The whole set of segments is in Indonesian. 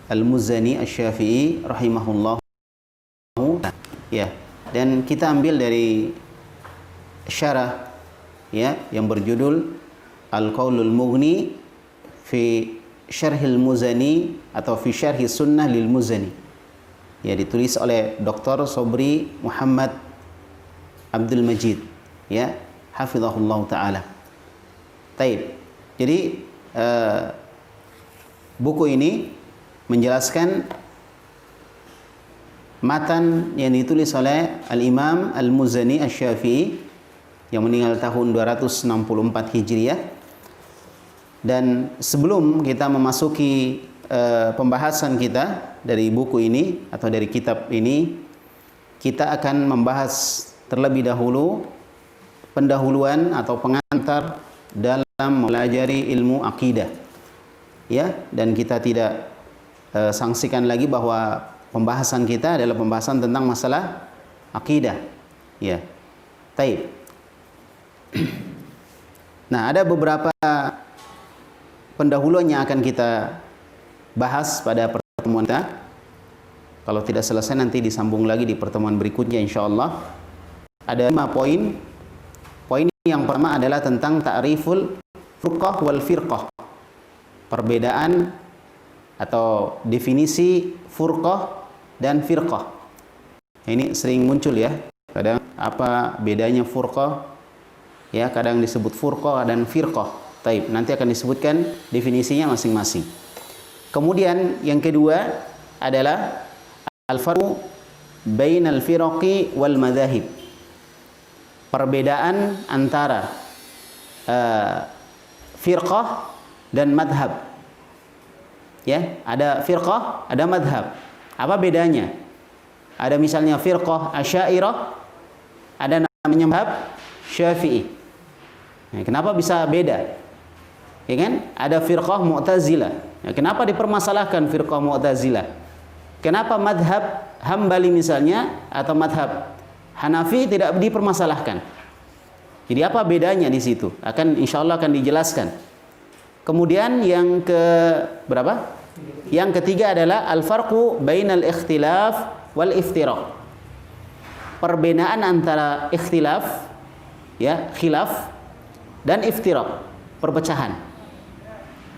Al-Muzani Asy-Syafi'i rahimahullah. Ya, dan kita ambil dari syarah ya yang berjudul Al-Qaulul Mughni fi Syarhil Muzani atau fi Syarhi Sunnah lil Muzani. Ya, ditulis oleh Dr. Sobri Muhammad Abdul Majid, ya, hafizahullah taala. Taib. Jadi buku ini menjelaskan matan yang ditulis oleh Al-Imam Al-Muzani Asy-Syafi'i yang meninggal tahun 264 Hijriah. Dan sebelum kita memasuki pembahasan kita dari buku ini atau dari kitab ini, kita akan membahas terlebih dahulu pendahuluan atau pengantar dalam mempelajari ilmu akidah. Ya, dan kita tidak sangsikan lagi bahwa pembahasan kita adalah pembahasan tentang masalah akidah. Ya. Taib. Nah, ada beberapa pendahuluan yang akan kita bahas pada pertemuan kita. Kalau tidak selesai nanti disambung lagi di pertemuan berikutnya insyaallah. Ada 5 poin. Poin yang pertama adalah tentang ta'riful furqah wal firqah. Perbedaan atau definisi furqah dan firqah. Ini sering muncul ya. Kadang apa bedanya furqah? Ya, kadang disebut furqah dan firqah. Taib, nanti akan disebutkan definisinya masing-masing. Kemudian yang kedua adalah al-farqu bainal firaqi wal madzahib. Perbedaan antara firqah dan madhab. Ya, ada firqah, ada madhab. Apa bedanya? Ada misalnya firqah Asy'ariyah, ada namanya madhab Syafi'i. Nah, kenapa bisa beda? Ya kan? Ada firqah Mu'tazilah. Nah, kenapa dipermasalahkan firqah Mu'tazilah? Kenapa madhab Hambali misalnya atau madhab Hanafi tidak dipermasalahkan? Jadi apa bedanya di situ? Insyaallah akan dijelaskan. Kemudian yang ke berapa? Yang ketiga adalah al-farqu bainal ikhtilaf wal iftiraq. Perbedaan antara ikhtilaf, ya, khilaf, dan iftiraq, perpecahan.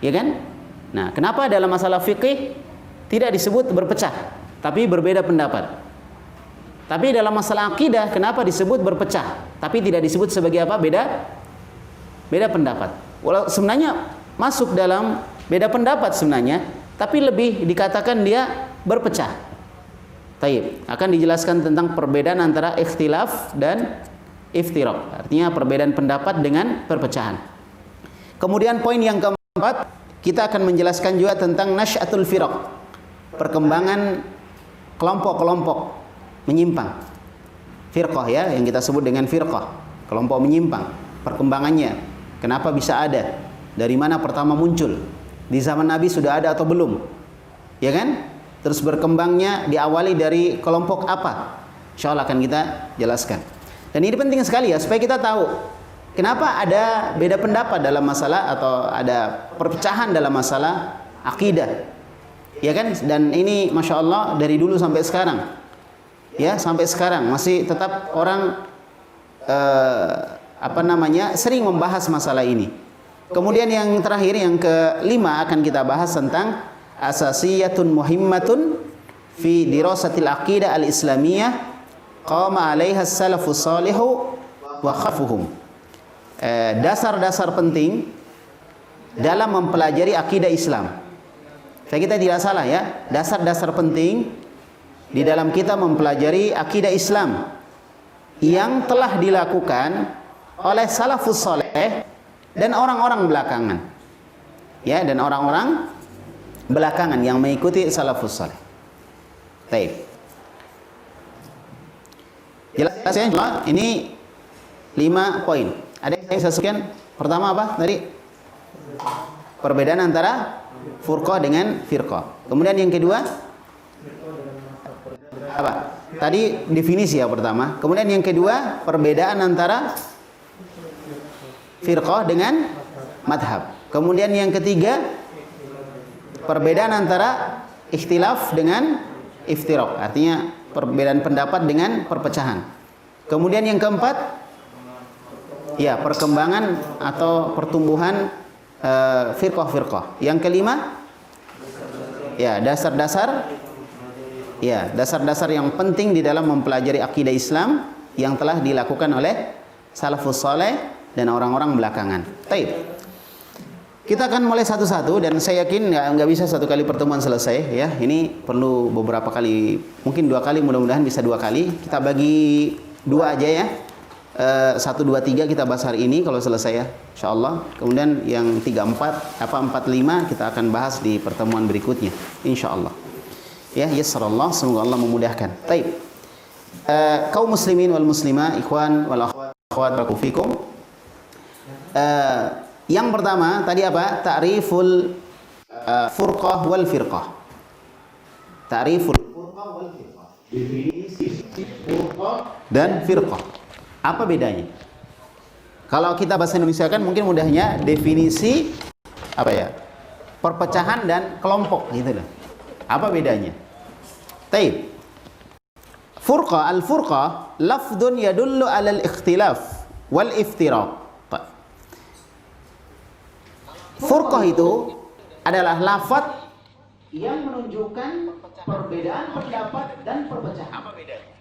Ya kan? Nah, kenapa dalam masalah fikih tidak disebut berpecah, tapi berbeda pendapat? Tapi dalam masalah akidah kenapa disebut berpecah, tapi tidak disebut sebagai apa? Beda pendapat. Walau sebenarnya masuk dalam beda pendapat sebenarnya, tapi lebih dikatakan dia berpecah. Taib. Akan dijelaskan tentang perbedaan antara ikhtilaf dan iftiraq. Artinya perbedaan pendapat dengan perpecahan. Kemudian poin yang keempat, kita akan menjelaskan juga tentang nasy'atul firaq. Perkembangan kelompok-kelompok menyimpang. Firqah ya, yang kita sebut dengan firqah. Kelompok menyimpang. Perkembangannya. Kenapa bisa ada? Dari mana pertama muncul? Di zaman Nabi sudah ada atau belum? Ya kan? Terus berkembangnya diawali dari kelompok apa? Insyaallah akan kita jelaskan. Dan ini penting sekali ya, supaya kita tahu kenapa ada beda pendapat dalam masalah atau ada perpecahan dalam masalah akidah. Ya kan? Dan ini Masya Allah dari dulu sampai sekarang. Ya, sampai sekarang masih tetap orang sering membahas masalah ini. Kemudian yang terakhir, yang kelima akan kita bahas tentang asasiyatun muhimmatun fi dirasatil aqidah al-islamiyah qama 'alaiha as-salafus shalihu wa khafuhum. Dasar-dasar penting dalam mempelajari akidah Islam. Saya kita tidak salah ya, dasar-dasar penting di dalam kita mempelajari akidah Islam yang telah dilakukan oleh salafus saleh dan orang-orang belakangan. Ya, dan orang-orang belakangan yang mengikuti salafus saleh. Baik. Jelas ya, ini 5 poin. Ada yang saya sebutkan? Pertama apa tadi? Perbedaan antara furqah dengan firqah. Kemudian yang kedua apa? Tadi definisi ya pertama. Kemudian yang kedua, perbedaan antara firqah dengan madhab. Kemudian yang ketiga, perbedaan antara ikhtilaf dengan iftiraq, artinya perbedaan pendapat dengan perpecahan. Kemudian yang keempat, ya, perkembangan atau pertumbuhan firqah-firqah. Yang kelima, ya, dasar-dasar yang penting di dalam mempelajari akidah Islam yang telah dilakukan oleh salafus saleh dan orang-orang belakangan. Baik. Kita akan mulai satu-satu dan saya yakin nggak bisa satu kali pertemuan selesai ya. Ini perlu beberapa kali, mungkin 2 kali, mudah-mudahan bisa 2 kali. Kita bagi 2 aja ya. 1, 2, 3 kita bahas hari ini kalau selesai ya, insyaallah. Kemudian yang 3, 4, 5 kita akan bahas di pertemuan berikutnya, insyaallah. Ya, yassarallah, semoga Allah memudahkan. Baik. Kaum muslimin wal muslimah, ikhwan wal akhwat, barakallahu fikum. Yang pertama tadi apa? Ta'riful furqah wal firqah. Ta'riful furqah wal firqah. Definisi furqah dan firqah. Apa bedanya? Kalau kita bahasa Indonesia kan mungkin mudahnya definisi apa ya? Perpecahan dan kelompok gitu loh. Apa bedanya? Taib. Furqah, al-furqah lafdun yadullu 'ala al-ikhtilaf wal iftiraq. Furqah itu adalah lafaz yang menunjukkan perbedaan pendapat dan perpecahan. Apa bedanya?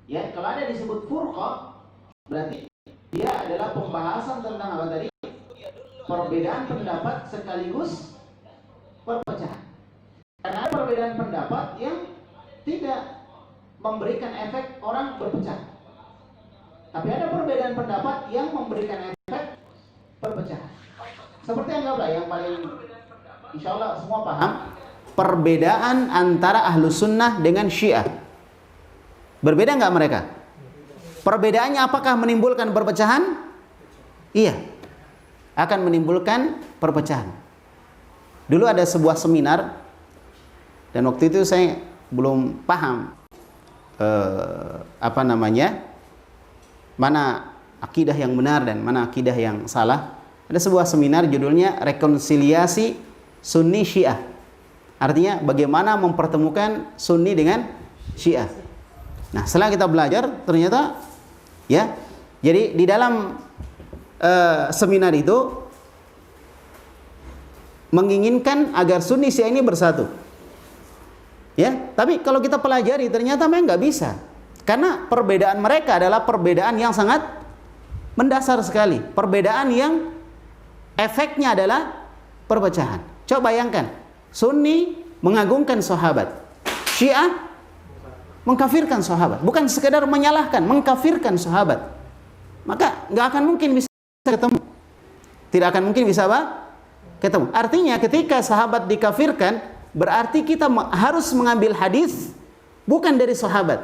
Ya, kalau ada disebut furqah, berarti dia adalah pembahasan tentang apa tadi? Perbedaan pendapat sekaligus perpecahan. Karena ada perbedaan pendapat yang tidak memberikan efek orang berpecah. Tapi ada perbedaan pendapat yang memberikan efek perpecahan. Seperti anggaplah yang paling insyaallah semua paham, perbedaan antara Ahlus Sunnah dengan Syiah. Berbeda nggak mereka? Perbedaannya apakah menimbulkan perpecahan? Iya, akan menimbulkan perpecahan. Dulu ada sebuah seminar dan waktu itu saya belum paham mana akidah yang benar dan mana akidah yang salah. Ada sebuah seminar judulnya Rekonsiliasi Sunni Syiah. Artinya bagaimana mempertemukan Sunni dengan Syiah. Nah, setelah kita belajar ternyata ya, jadi di dalam seminar itu menginginkan agar Sunni Syiah ini bersatu. Ya, tapi kalau kita pelajari ternyata memang nggak bisa. Karena perbedaan mereka adalah perbedaan yang sangat mendasar sekali. Perbedaan yang efeknya adalah perpecahan. Coba bayangkan, Sunni mengagungkan sahabat, Syiah mengkafirkan sahabat. Bukan sekedar menyalahkan, mengkafirkan sahabat. Maka nggak akan mungkin bisa ketemu. Tidak akan mungkin bisa apa? Ketemu. Artinya ketika sahabat dikafirkan, berarti kita harus mengambil hadis bukan dari sahabat.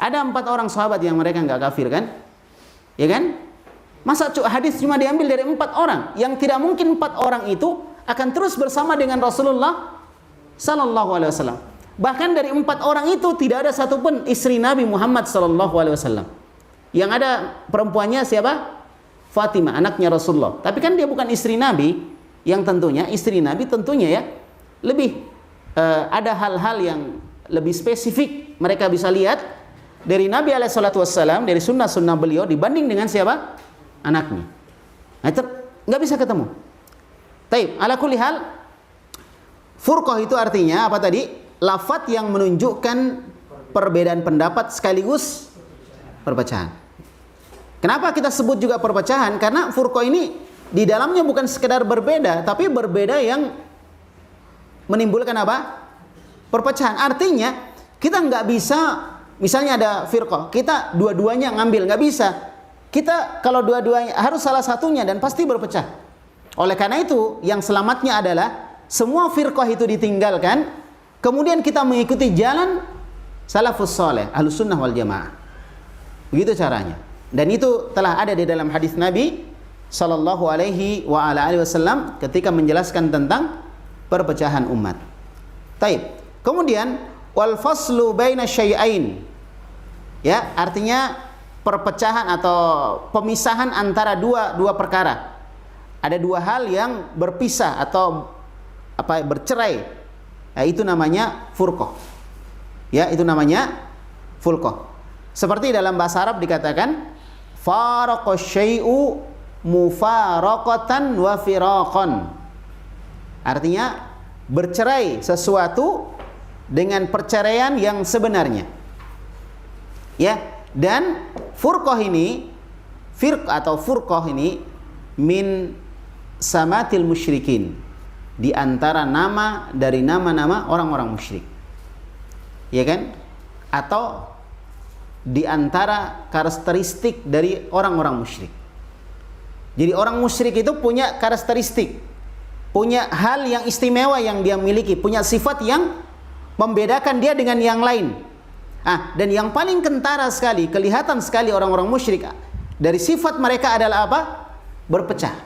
Ada 4 orang sahabat yang mereka nggak kafir kan? Ya kan? Masa hadis cuma diambil dari 4 orang? Yang tidak mungkin 4 orang itu akan terus bersama dengan Rasulullah sallallahu alaihi wasallam. Bahkan dari 4 orang itu tidak ada satupun istri Nabi Muhammad sallallahu alaihi wasallam. Yang ada perempuannya siapa? Fatimah, anaknya Rasulullah. Tapi kan dia bukan istri Nabi, yang tentunya istri Nabi tentunya ya lebih ada hal-hal yang lebih spesifik mereka bisa lihat dari Nabi alaihissalam, dari sunnah-sunnah beliau dibanding dengan siapa? Anaknya. Nah, itu nggak bisa ketemu. Taib, ala kulli hal, furqah itu artinya apa tadi? Lafaz yang menunjukkan perbedaan pendapat sekaligus perpecahan. Kenapa kita sebut juga perpecahan? Karena furqah ini di dalamnya bukan sekedar berbeda, tapi berbeda yang menimbulkan apa? Perpecahan. Artinya kita nggak bisa, misalnya ada firqah, kita dua-duanya ngambil, nggak bisa. Kita kalau dua-duanya harus salah satunya dan pasti berpecah. Oleh karena itu, yang selamatnya adalah semua firqah itu ditinggalkan, kemudian kita mengikuti jalan salafus saleh, Ahlus Sunnah wal Jamaah. Begitu caranya. Dan itu telah ada di dalam hadis Nabi sallallahu alaihi wa ala alihi wasallam ketika menjelaskan tentang perpecahan umat. Taib. Kemudian wal faslu baina syai'ain. Ya, artinya perpecahan atau pemisahan antara dua perkara. Ada 2 hal yang berpisah atau bercerai, itu namanya furqah. Ya, itu namanya furqah. Seperti dalam bahasa Arab dikatakan faraqa syai'u mufaraqatan wa firaqan. Artinya bercerai sesuatu dengan perceraian yang sebenarnya. Ya, dan furqah ini, furqah ini min samatil musyrikin, di antara nama dari nama-nama orang-orang musyrik. Ya kan? Atau di antara karakteristik dari orang-orang musyrik. Jadi orang musyrik itu punya karakteristik, punya hal yang istimewa yang dia miliki, punya sifat yang membedakan dia dengan yang lain. Dan yang paling kentara sekali, kelihatan sekali orang-orang musyrik dari sifat mereka adalah apa? Berpecah.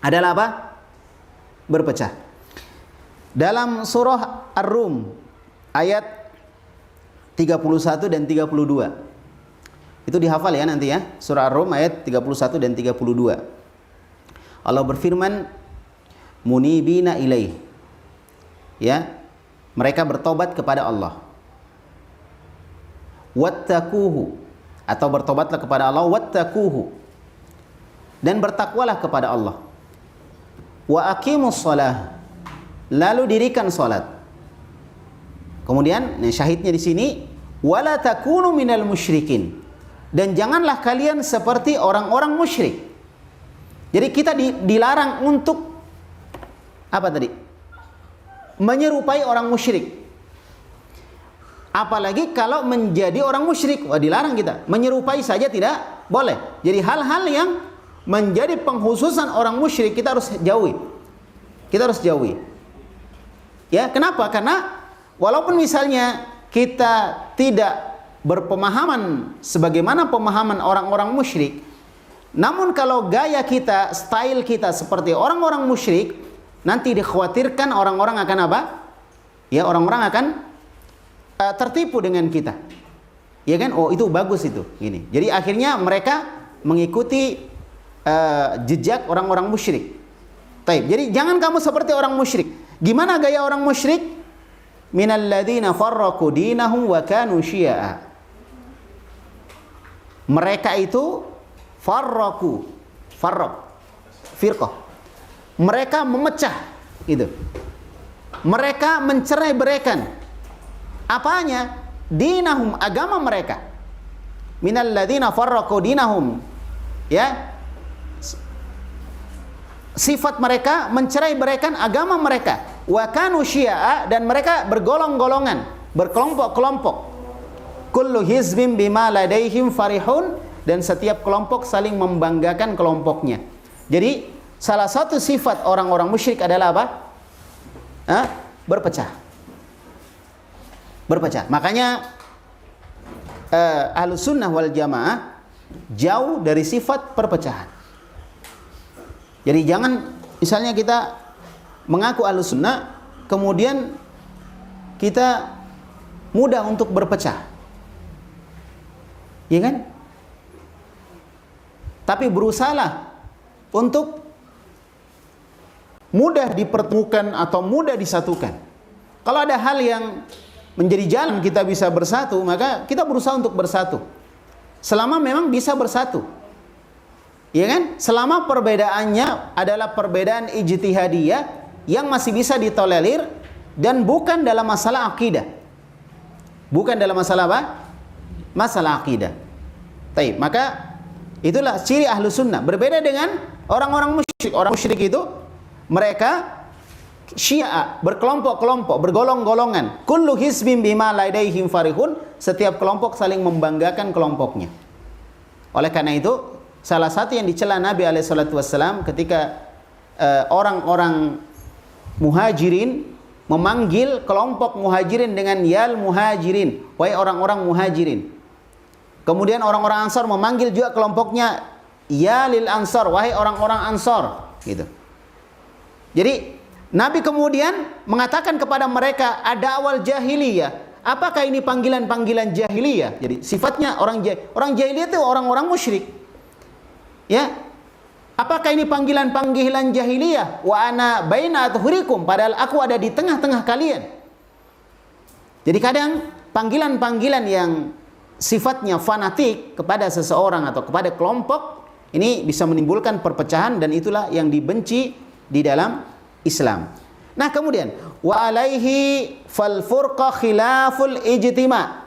Adalah apa? Berpecah. Dalam surah Ar-Rum ayat 31 dan 32. Itu dihafal ya nanti ya. Surah Ar-Rum ayat 31 dan 32. Allah berfirman, munibina ilaih. Ya, mereka bertobat kepada Allah. Wattaquhu, atau bertobatlah kepada Allah, wattaquhu, dan bertakwalah kepada Allah. Wa aqimus shalah, lalu dirikan salat. Kemudian syahidnya di sini, wala takunu minal musyrikin, dan janganlah kalian seperti orang-orang musyrik. Jadi kita dilarang untuk apa tadi? Menyerupai orang musyrik. Apalagi kalau menjadi orang musyrik, dilarang kita. Menyerupai saja tidak boleh. Jadi hal-hal yang menjadi pengkhususan orang musyrik kita harus jauhi. Kita harus jauhi. Ya, kenapa? Karena walaupun misalnya kita tidak berpemahaman sebagaimana pemahaman orang-orang musyrik, namun kalau gaya kita, style kita seperti orang-orang musyrik, nanti dikhawatirkan orang-orang akan apa? Ya, orang-orang akan tertipu dengan kita. Ya kan? Oh, itu bagus itu. Gini. Jadi akhirnya mereka mengikuti jejak orang-orang musyrik. Taib. Jadi jangan kamu seperti orang musyrik. Gimana gaya orang musyrik? Minal ladzina farraqu dinahum wa kanu syi'a. Mereka itu firqah. Mereka memecah gitu. Mereka mencerai-beraikan. Apanya? Dinahum, agama mereka. Minal ladzina farraqu dinahum. Ya. Sifat mereka mencerai-beraikan agama mereka. Wa kanu syi'a, dan mereka bergolong-golongan, berkelompok-kelompok. Kullu hizbin bima ladaihim farihun, dan setiap kelompok saling membanggakan kelompoknya. Jadi salah satu sifat orang-orang musyrik adalah apa? Berpecah. Berpecah. Makanya Ahlus Sunnah wal Jamaah jauh dari sifat perpecahan. Jadi jangan misalnya kita mengaku Ahlus Sunnah, kemudian kita mudah untuk berpecah. Ya kan? Tapi berusahalah untuk mudah dipertemukan atau mudah disatukan. Kalau ada hal yang menjadi jalan kita bisa bersatu, maka kita berusaha untuk bersatu. Selama memang bisa bersatu. Ya kan? Selama perbedaannya adalah perbedaan ijtihadiyah yang masih bisa ditolerir dan bukan dalam masalah akidah. Bukan dalam masalah apa? Masalah akidah. Baik, maka itulah ciri ahlu sunnah. Berbeda dengan orang-orang musyrik. Orang musyrik itu mereka syi'a, berkelompok-kelompok, bergolong-golongan. Kullu hizbin bima ladaihim farihun. Setiap kelompok saling membanggakan kelompoknya. Oleh karena itu, salah satu yang dicela Nabi SAW ketika orang-orang muhajirin memanggil kelompok muhajirin dengan yal muhajirin, wahai orang-orang muhajirin. Kemudian orang-orang ansar memanggil juga kelompoknya ya lil ansar, wahai orang-orang ansar, gitu. Jadi Nabi kemudian mengatakan kepada mereka, ada awal jahiliyah. Apakah ini panggilan-panggilan jahiliyah? Jadi sifatnya orang jahiliyah itu orang-orang musyrik. Ya. Apakah ini panggilan-panggilan jahiliyah? Wa ana baina adhurikum, padahal aku ada di tengah-tengah kalian. Jadi kadang panggilan-panggilan yang sifatnya fanatik kepada seseorang atau kepada kelompok ini bisa menimbulkan perpecahan, dan itulah yang dibenci di dalam Islam. Nah, kemudian wa alaihi fal furqa khilaful ijtima'.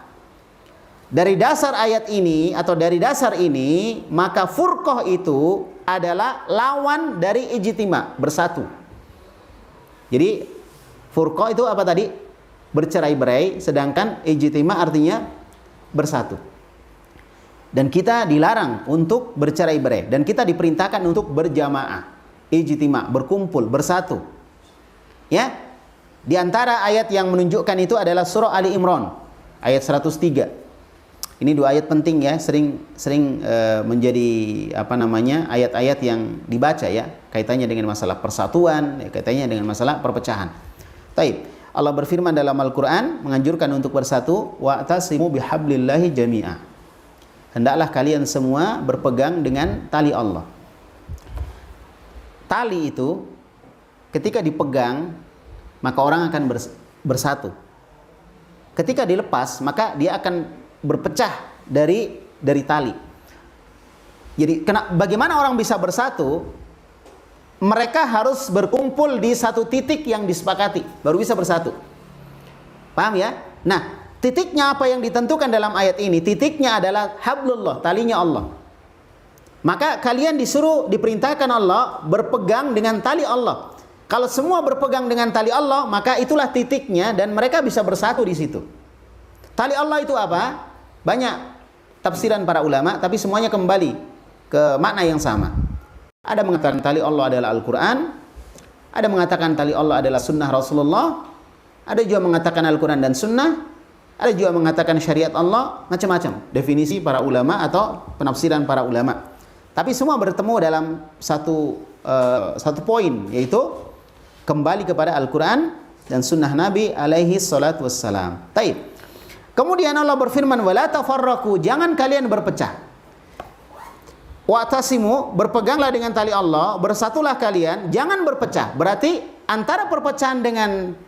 Dari dasar ayat ini atau dari dasar ini, maka furqah itu adalah lawan dari ijtima', bersatu. Jadi furqah itu apa tadi? Bercerai-berai, sedangkan ijtima' artinya bersatu. Dan kita dilarang untuk bercerai-berai, dan kita diperintahkan untuk berjamaah, ijtima', berkumpul, bersatu. Ya, di antara ayat yang menunjukkan itu adalah surah Ali Imran ayat 103. Ini dua ayat penting ya, sering menjadi ayat-ayat yang dibaca ya, kaitannya dengan masalah persatuan, ya, kaitannya dengan masalah perpecahan. Taib. Allah berfirman dalam Al-Qur'an menganjurkan untuk bersatu, wa'tasimu bihablillahi jami'a. Hendaklah kalian semua berpegang dengan tali Allah. Tali itu ketika dipegang, maka orang akan bersatu. Ketika dilepas, maka dia akan berpecah dari tali. Jadi, bagaimana orang bisa bersatu? Mereka harus berkumpul di satu titik yang disepakati, baru bisa bersatu. Paham ya? Nah, titiknya apa yang ditentukan dalam ayat ini? Titiknya adalah hablullah, talinya Allah. Maka kalian diperintahkan Allah berpegang dengan tali Allah. Kalau semua berpegang dengan tali Allah, maka itulah titiknya, dan mereka bisa bersatu di situ. Tali Allah itu apa? Banyak tafsiran para ulama, tapi semuanya kembali ke makna yang sama. Ada mengatakan tali Allah adalah Al-Quran, ada mengatakan tali Allah adalah sunnah Rasulullah, ada juga mengatakan Al-Quran dan sunnah, ada juga mengatakan syariat Allah, macam-macam definisi para ulama atau penafsiran para ulama. Tapi semua bertemu dalam satu poin, yaitu kembali kepada Al-Quran dan sunnah Nabi alaihi salatu wassalam. Taib. Kemudian Allah berfirman, wala tafarraqu, jangan kalian berpecah. Wa'tasimu, berpeganglah dengan tali Allah, bersatulah kalian, jangan berpecah. Berarti antara perpecahan dengan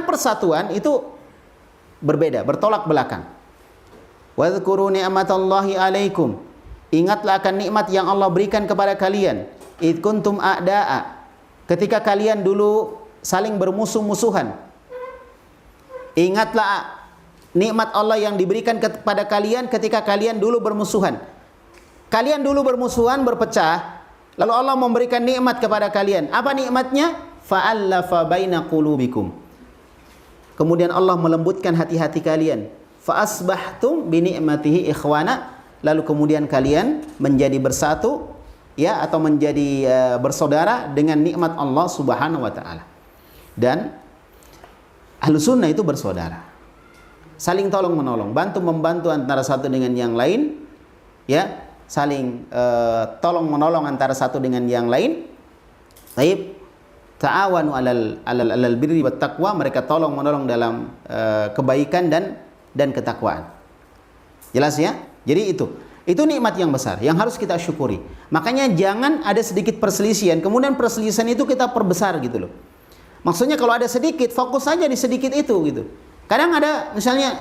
persatuan itu berbeda, bertolak belakang. Wadhkuru ni'matallahi alaikum, ingatlah akan nikmat yang Allah berikan kepada kalian. Id kuntum a'da'a, ketika kalian dulu saling bermusuh-musuhan. Ingatlah nikmat Allah yang diberikan kepada kalian ketika kalian dulu bermusuhan. Kalian dulu bermusuhan, berpecah, lalu Allah memberikan nikmat kepada kalian. Apa nikmatnya? Fa'allafa baina qulubikum. Kemudian Allah melembutkan hati-hati kalian. Fa'asbahtum bi ni'matihi ikhwana. Lalu kemudian kalian menjadi bersatu, ya, atau menjadi bersaudara dengan nikmat Allah Subhanahu wa taala. Dan Ahlus Sunnah itu bersaudara. Saling tolong menolong, bantu membantu antara satu dengan yang lain, ya, saling tolong menolong antara satu dengan yang lain. Taib. Ta'awanu alal birri wat taqwa, mereka tolong menolong dalam kebaikan dan ketakwaan. Jelas ya? Jadi itu nikmat yang besar yang harus kita syukuri. Makanya jangan ada sedikit perselisihan, kemudian perselisihan itu kita perbesar gitu loh. Maksudnya kalau ada sedikit, fokus saja di sedikit itu gitu. Kadang ada misalnya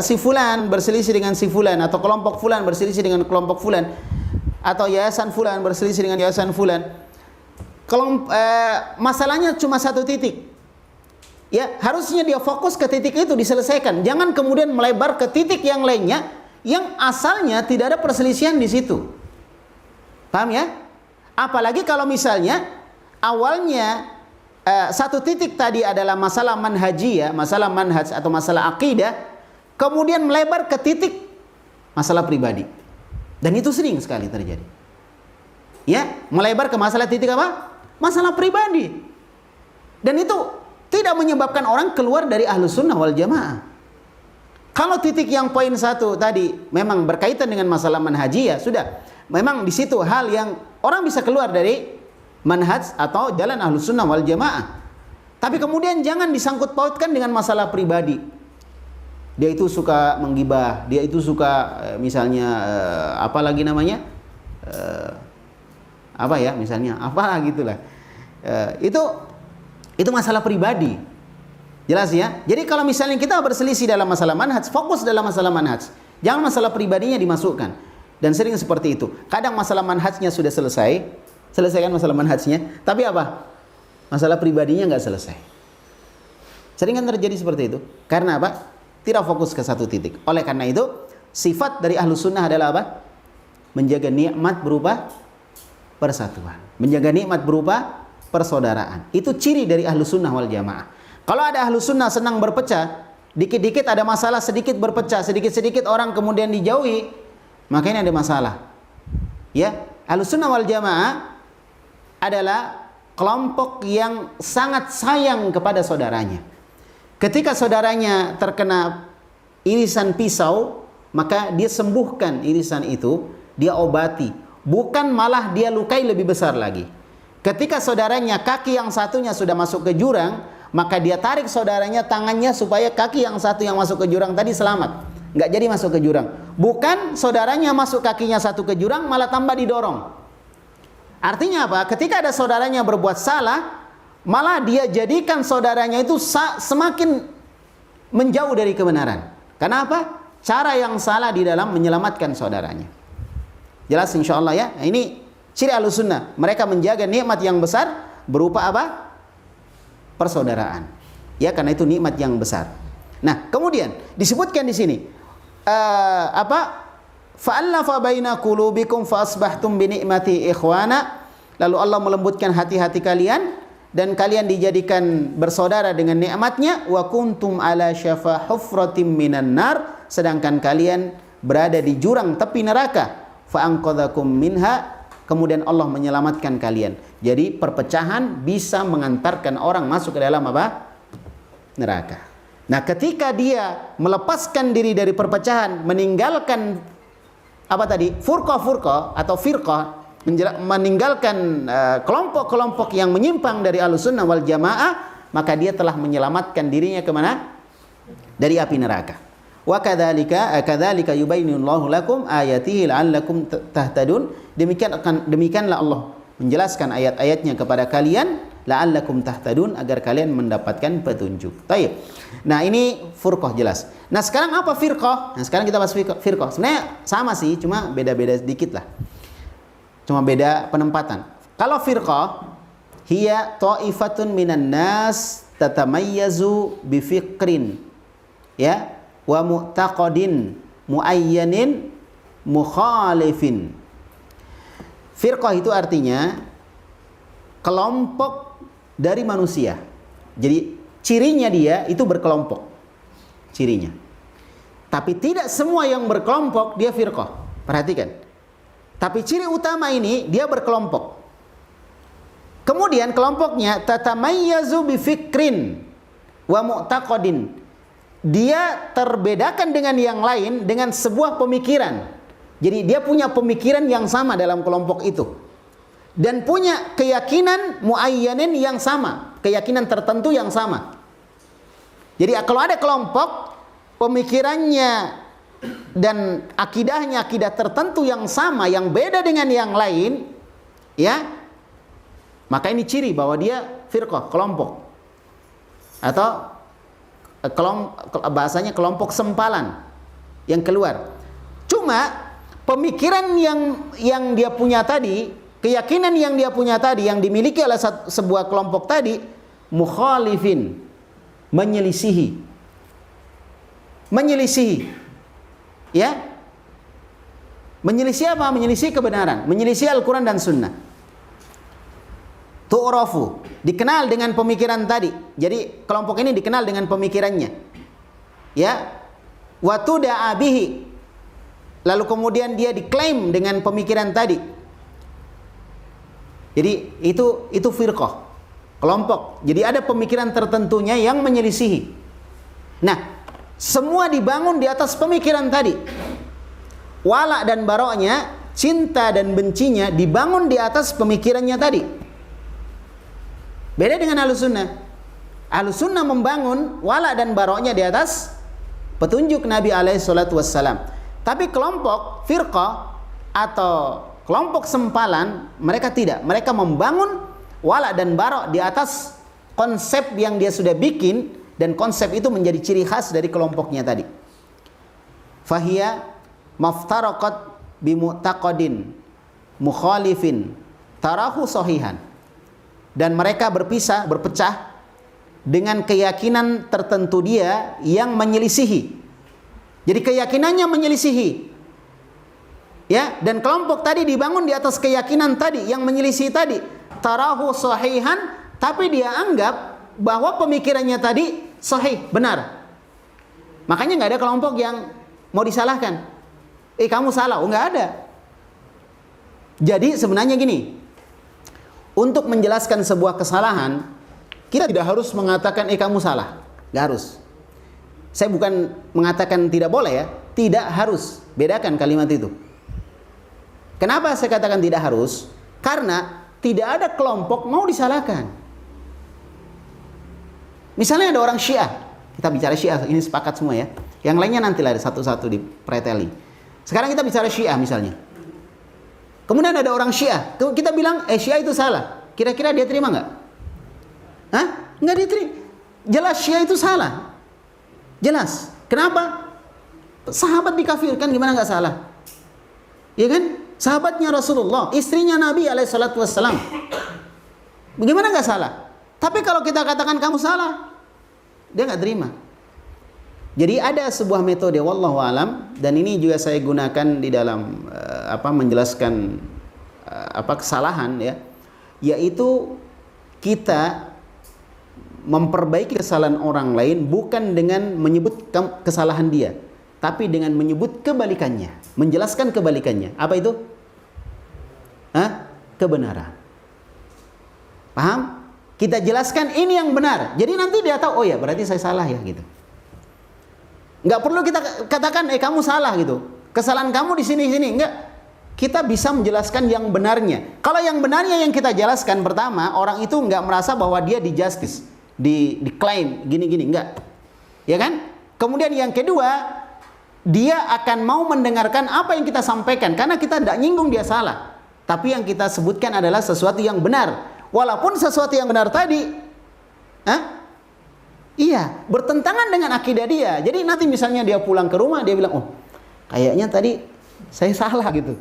si fulan berselisih dengan si fulan, atau kelompok fulan berselisih dengan kelompok fulan, atau yayasan fulan berselisih dengan yayasan fulan. Kalau masalahnya cuma satu titik, ya harusnya dia fokus ke titik itu, diselesaikan. Jangan kemudian melebar ke titik yang lainnya yang asalnya tidak ada perselisihan di situ. Paham ya? Apalagi kalau misalnya awalnya satu titik tadi adalah masalah manhajiyah, masalah manhaj atau masalah akidah, kemudian melebar ke titik masalah pribadi. Dan itu sering sekali terjadi. Ya, melebar ke masalah titik apa? Masalah pribadi. Dan itu tidak menyebabkan orang keluar dari Ahlus Sunnah wal Jamaah. Kalau titik yang poin satu tadi memang berkaitan dengan masalah manhajiyah, sudah. Memang di situ hal yang orang bisa keluar dari manhaj atau jalan Ahlus Sunnah wal Jamaah. Tapi kemudian jangan disangkut pautkan dengan masalah pribadi. Dia itu suka menggibah, dia itu suka misalnya apa lagi namanya? apa ya misalnya, apalah gitulah. Itu masalah pribadi. Jelas ya? Jadi kalau misalnya kita berselisih dalam masalah manhaj, fokus dalam masalah manhaj. Jangan masalah pribadinya dimasukkan. Dan sering seperti itu. Kadang masalah manhajnya sudah selesaikan masalah manhajnya, tapi apa? Masalah pribadinya nggak selesai. Sering kan terjadi seperti itu. Karena apa? Tidak fokus ke satu titik. Oleh karena itu, sifat dari ahlu sunnah adalah apa? Menjaga nikmat berupa persatuan. Menjaga nikmat berupa persaudaraan. Itu ciri dari ahlu sunnah wal jamaah. Kalau ada ahlu sunnah senang berpecah, dikit-dikit ada masalah, sedikit berpecah, sedikit-sedikit orang kemudian dijauhi, maka ini ada masalah. Ya, ahlu sunnah wal jamaah adalah kelompok yang sangat sayang kepada saudaranya. Ketika saudaranya terkena irisan pisau, maka dia sembuhkan irisan itu, dia obati. Bukan malah dia lukai lebih besar lagi. Ketika saudaranya kaki yang satunya sudah masuk ke jurang, maka dia tarik saudaranya tangannya supaya kaki yang satu yang masuk ke jurang tadi selamat. Nggak jadi masuk ke jurang. Bukan saudaranya masuk kakinya satu ke jurang, malah tambah didorong. Artinya apa? Ketika ada saudaranya berbuat salah, malah dia jadikan saudaranya itu semakin menjauh dari kebenaran. Kenapa? Cara yang salah di dalam menyelamatkan saudaranya. Jelas insya Allah ya. Ini ciri Ahlus Sunnah. Mereka menjaga nikmat yang besar berupa apa? Persaudaraan. Ya, karena itu nikmat yang besar. Nah, kemudian disebutkan di sini fa'allafa baina qulubikum fa asbahtum bi ni'mati ikhwana. Lalu Allah melembutkan hati-hati kalian dan kalian dijadikan bersaudara dengan nikmatnya. Wa kuntum ala syafa hufratim minan nar. Sedangkan kalian berada di jurang tepi neraka. Fa anqadhakum minha. Kemudian Allah menyelamatkan kalian. Jadi perpecahan bisa mengantarkan orang masuk ke dalam apa? Neraka. Nah, ketika dia melepaskan diri dari perpecahan, meninggalkan apa tadi? Furqah atau firqah, meninggalkan kelompok-kelompok yang menyimpang dari Ahlus Sunnah wal Jamaah, maka dia telah menyelamatkan dirinya kemana? Dari api neraka. Wa kadzalika yubayyinullahu lakum ayatihi la'allakum tahtadun. Demikianlah Allah menjelaskan ayat-ayatnya kepada kalian la'allakum tahtadun, agar kalian mendapatkan petunjuk. Baik. Nah, ini furqah jelas. Nah, sekarang apa firqah? Nah, sekarang kita bahas firqah. Sebenarnya sama sih, cuma beda-beda sedikit lah. Cuma beda penempatan. Kalau firqah, hiya ta'ifatun minan nas tatamayyazu bi fiqrin. Ya, wa mu'taqadin muayyanin mukhalifin. Firqah itu artinya kelompok dari manusia. Jadi cirinya dia itu berkelompok. Cirinya. Tapi tidak semua yang berkelompok dia firqah. Perhatikan. Tapi ciri utama ini dia berkelompok. Kemudian kelompoknya tatamayyazu bi fikrin wa mu'taqadin. Dia terbedakan dengan yang lain dengan sebuah pemikiran. Jadi dia punya pemikiran yang sama dalam kelompok itu. Dan punya keyakinan muayyanin yang sama, keyakinan tertentu yang sama. Jadi kalau ada kelompok pemikirannya dan akidahnya akidah tertentu yang sama, yang beda dengan yang lain, ya, maka ini ciri bahwa dia firqah, kelompok. Atau bahasanya kelompok sempalan yang keluar. Cuma pemikiran yang dia punya tadi, keyakinan yang dia punya tadi, yang dimiliki oleh sebuah kelompok tadi, mukhalifin, menyelisihi, ya, menyelisih apa? Menyelisih kebenaran, menyelisih Al-Quran dan Sunnah. Tu'rafu, dikenal dengan pemikiran tadi. Jadi kelompok ini dikenal dengan pemikirannya. Ya. Wa tuda'a bihi. Lalu kemudian dia diklaim dengan pemikiran tadi. Jadi itu firqah, kelompok. Jadi ada pemikiran tertentunya yang menyelisihi. Nah, semua dibangun di atas pemikiran tadi. Wala dan baroknya, cinta dan bencinya dibangun di atas pemikirannya tadi. Beda dengan Ahlus Sunnah. Ahlus Sunnah membangun wala dan baroknya di atas petunjuk Nabi alaihi salatu wassalam. Tapi kelompok firqah atau kelompok sempalan, mereka tidak. Mereka membangun wala dan bara di atas konsep yang dia sudah bikin, dan konsep itu menjadi ciri khas dari kelompoknya tadi. Fahiya maftaraqat bimu'taqadin mukhalifin tarahu sahihan. Dan mereka berpecah dengan keyakinan tertentu dia yang menyelisihi. Jadi keyakinannya menyelisihi. Ya, dan kelompok tadi dibangun di atas keyakinan tadi yang menyelisih tadi. Tarahu sahihan, tapi dia anggap bahwa pemikirannya tadi sahih, benar. Makanya nggak ada kelompok yang mau disalahkan. Kamu salah, nggak ada. Jadi sebenarnya gini, untuk menjelaskan sebuah kesalahan, kita tidak harus mengatakan kamu salah, nggak harus. Saya bukan mengatakan tidak boleh ya, tidak harus. Bedakan kalimat itu. Kenapa saya katakan tidak harus? Karena tidak ada kelompok mau disalahkan. Misalnya ada orang Syiah, kita bicara Syiah, ini sepakat semua ya. Yang lainnya nanti lah satu-satu dipreteli. Sekarang kita bicara Syiah misalnya. Kemudian ada orang Syiah, kita bilang Syiah itu salah. Kira-kira dia terima nggak? Hah? Nggak diterima. Jelas Syiah itu salah. Jelas. Kenapa? Sahabat dikafirkan, gimana nggak salah? Iya kan? Sahabatnya Rasulullah, istrinya Nabi alaihissalatu wassalam. Bagaimana nggak salah? Tapi kalau kita katakan kamu salah, dia nggak terima. Jadi ada sebuah metode, wallahu alam, dan ini juga saya gunakan di dalam menjelaskan kesalahan ya, yaitu kita memperbaiki kesalahan orang lain bukan dengan menyebut kesalahan dia, tapi dengan menyebut kebalikannya, menjelaskan kebalikannya. Apa itu? Kebenaran. Paham? Kita jelaskan ini yang benar. Jadi nanti dia tahu, oh ya berarti saya salah ya gitu. Nggak perlu kita katakan, kamu salah gitu. Kesalahan kamu di sini-sini. Enggak. Kita bisa menjelaskan yang benarnya. Kalau yang benarnya yang kita jelaskan pertama, orang itu nggak merasa bahwa dia di justice, diklaim gini-gini. Enggak. Ya kan? Kemudian yang kedua, dia akan mau mendengarkan apa yang kita sampaikan. Karena kita tidak nyinggung dia salah. Tapi yang kita sebutkan adalah sesuatu yang benar. Walaupun sesuatu yang benar tadi, iya, bertentangan dengan akidah dia. Jadi nanti misalnya dia pulang ke rumah, dia bilang, oh kayaknya tadi saya salah gitu.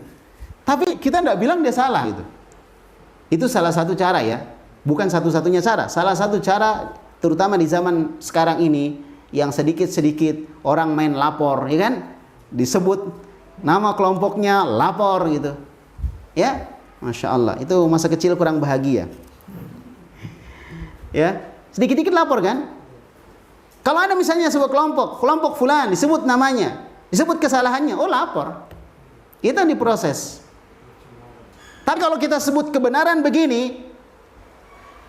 Tapi kita tidak bilang dia salah gitu. Itu salah satu cara ya. Bukan satu-satunya cara. Salah satu cara, terutama di zaman sekarang ini, yang sedikit-sedikit orang main lapor, ya kan? Disebut nama kelompoknya lapor gitu. Ya, Masya Allah. Itu masa kecil kurang bahagia. Ya, sedikit-sedikit lapor kan? Kalau ada misalnya sebuah kelompok fulan, disebut namanya, disebut kesalahannya, oh lapor. Kita diproses. Tapi kalau kita sebut kebenaran begini,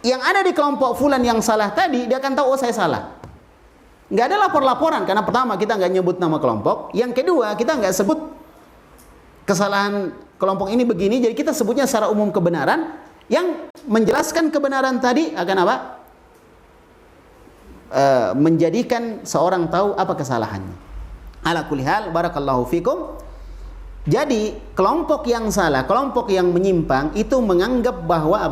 yang ada di kelompok fulan yang salah tadi, dia akan tahu, oh saya salah. Nggak ada lapor-laporan, karena pertama kita nggak nyebut nama kelompok, yang kedua kita nggak sebut kesalahan kelompok ini begini, jadi kita sebutnya secara umum kebenaran. Yang menjelaskan kebenaran tadi akan apa? Menjadikan seorang tahu apa kesalahannya. Ala kulli hal, barakallahu fikum. Jadi kelompok yang salah, kelompok yang menyimpang itu menganggap bahwa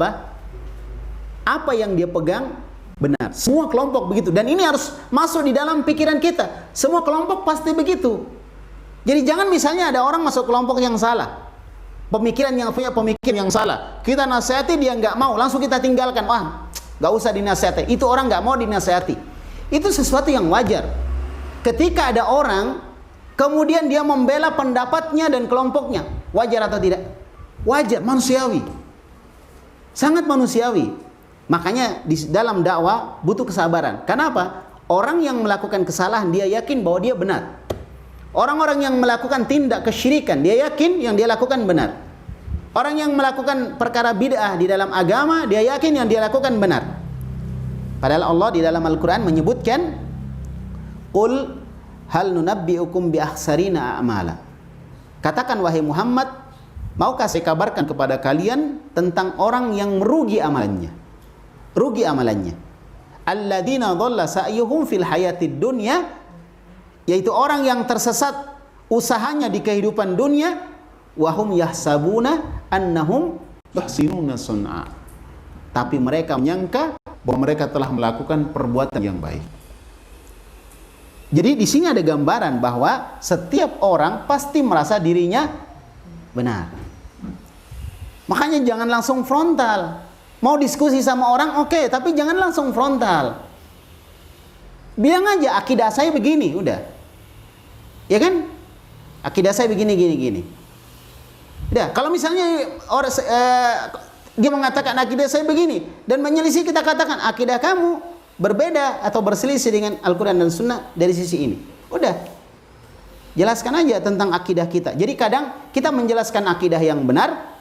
apa yang dia pegang benar. Semua kelompok begitu, dan ini harus masuk di dalam pikiran kita. Semua kelompok pasti begitu. Jadi jangan misalnya ada orang masuk kelompok yang salah, pemikiran yang punya pemikiran yang salah, kita nasihati dia nggak mau, langsung kita tinggalkan. Wah, nggak usah dinasihati. Itu orang nggak mau dinasihati. Itu sesuatu yang wajar. Ketika ada orang kemudian dia membela pendapatnya dan kelompoknya, wajar atau tidak? Wajar, manusiawi, sangat manusiawi. Makanya di dalam dakwah butuh kesabaran. Kenapa? Orang yang melakukan kesalahan dia yakin bahwa dia benar. Orang-orang yang melakukan tindak kesyirikan dia yakin yang dia lakukan benar. Orang yang melakukan perkara bid'ah di dalam agama dia yakin yang dia lakukan benar. Padahal Allah di dalam Al-Quran menyebutkan, Qul hal nunabbi'ukum bi akhsarina a'mala. Katakan wahai Muhammad, maukah saya kabarkan kepada kalian tentang orang yang merugi amalannya? Rugi amalannya. Alladzina dhalla sa'yuhum fil hayatid dunya, yaitu orang yang tersesat usahanya di kehidupan dunia, wahum yahsabuna annahum yuhsinuna sun'a. Tapi mereka menyangka bahwa mereka telah melakukan perbuatan yang baik. Jadi di sini ada gambaran bahwa setiap orang pasti merasa dirinya benar. Makanya jangan langsung frontal. Mau diskusi sama orang oke, tapi jangan langsung frontal. Bilang aja akidah saya begini, udah. Ya kan? Akidah saya begini gini. Udah, kalau misalnya orang dia mengatakan akidah saya begini dan menyelisih, kita katakan akidah kamu berbeda atau berselisih dengan Al-Quran dan Sunnah dari sisi ini. Udah, jelaskan aja tentang akidah kita. Jadi kadang kita menjelaskan akidah yang benar,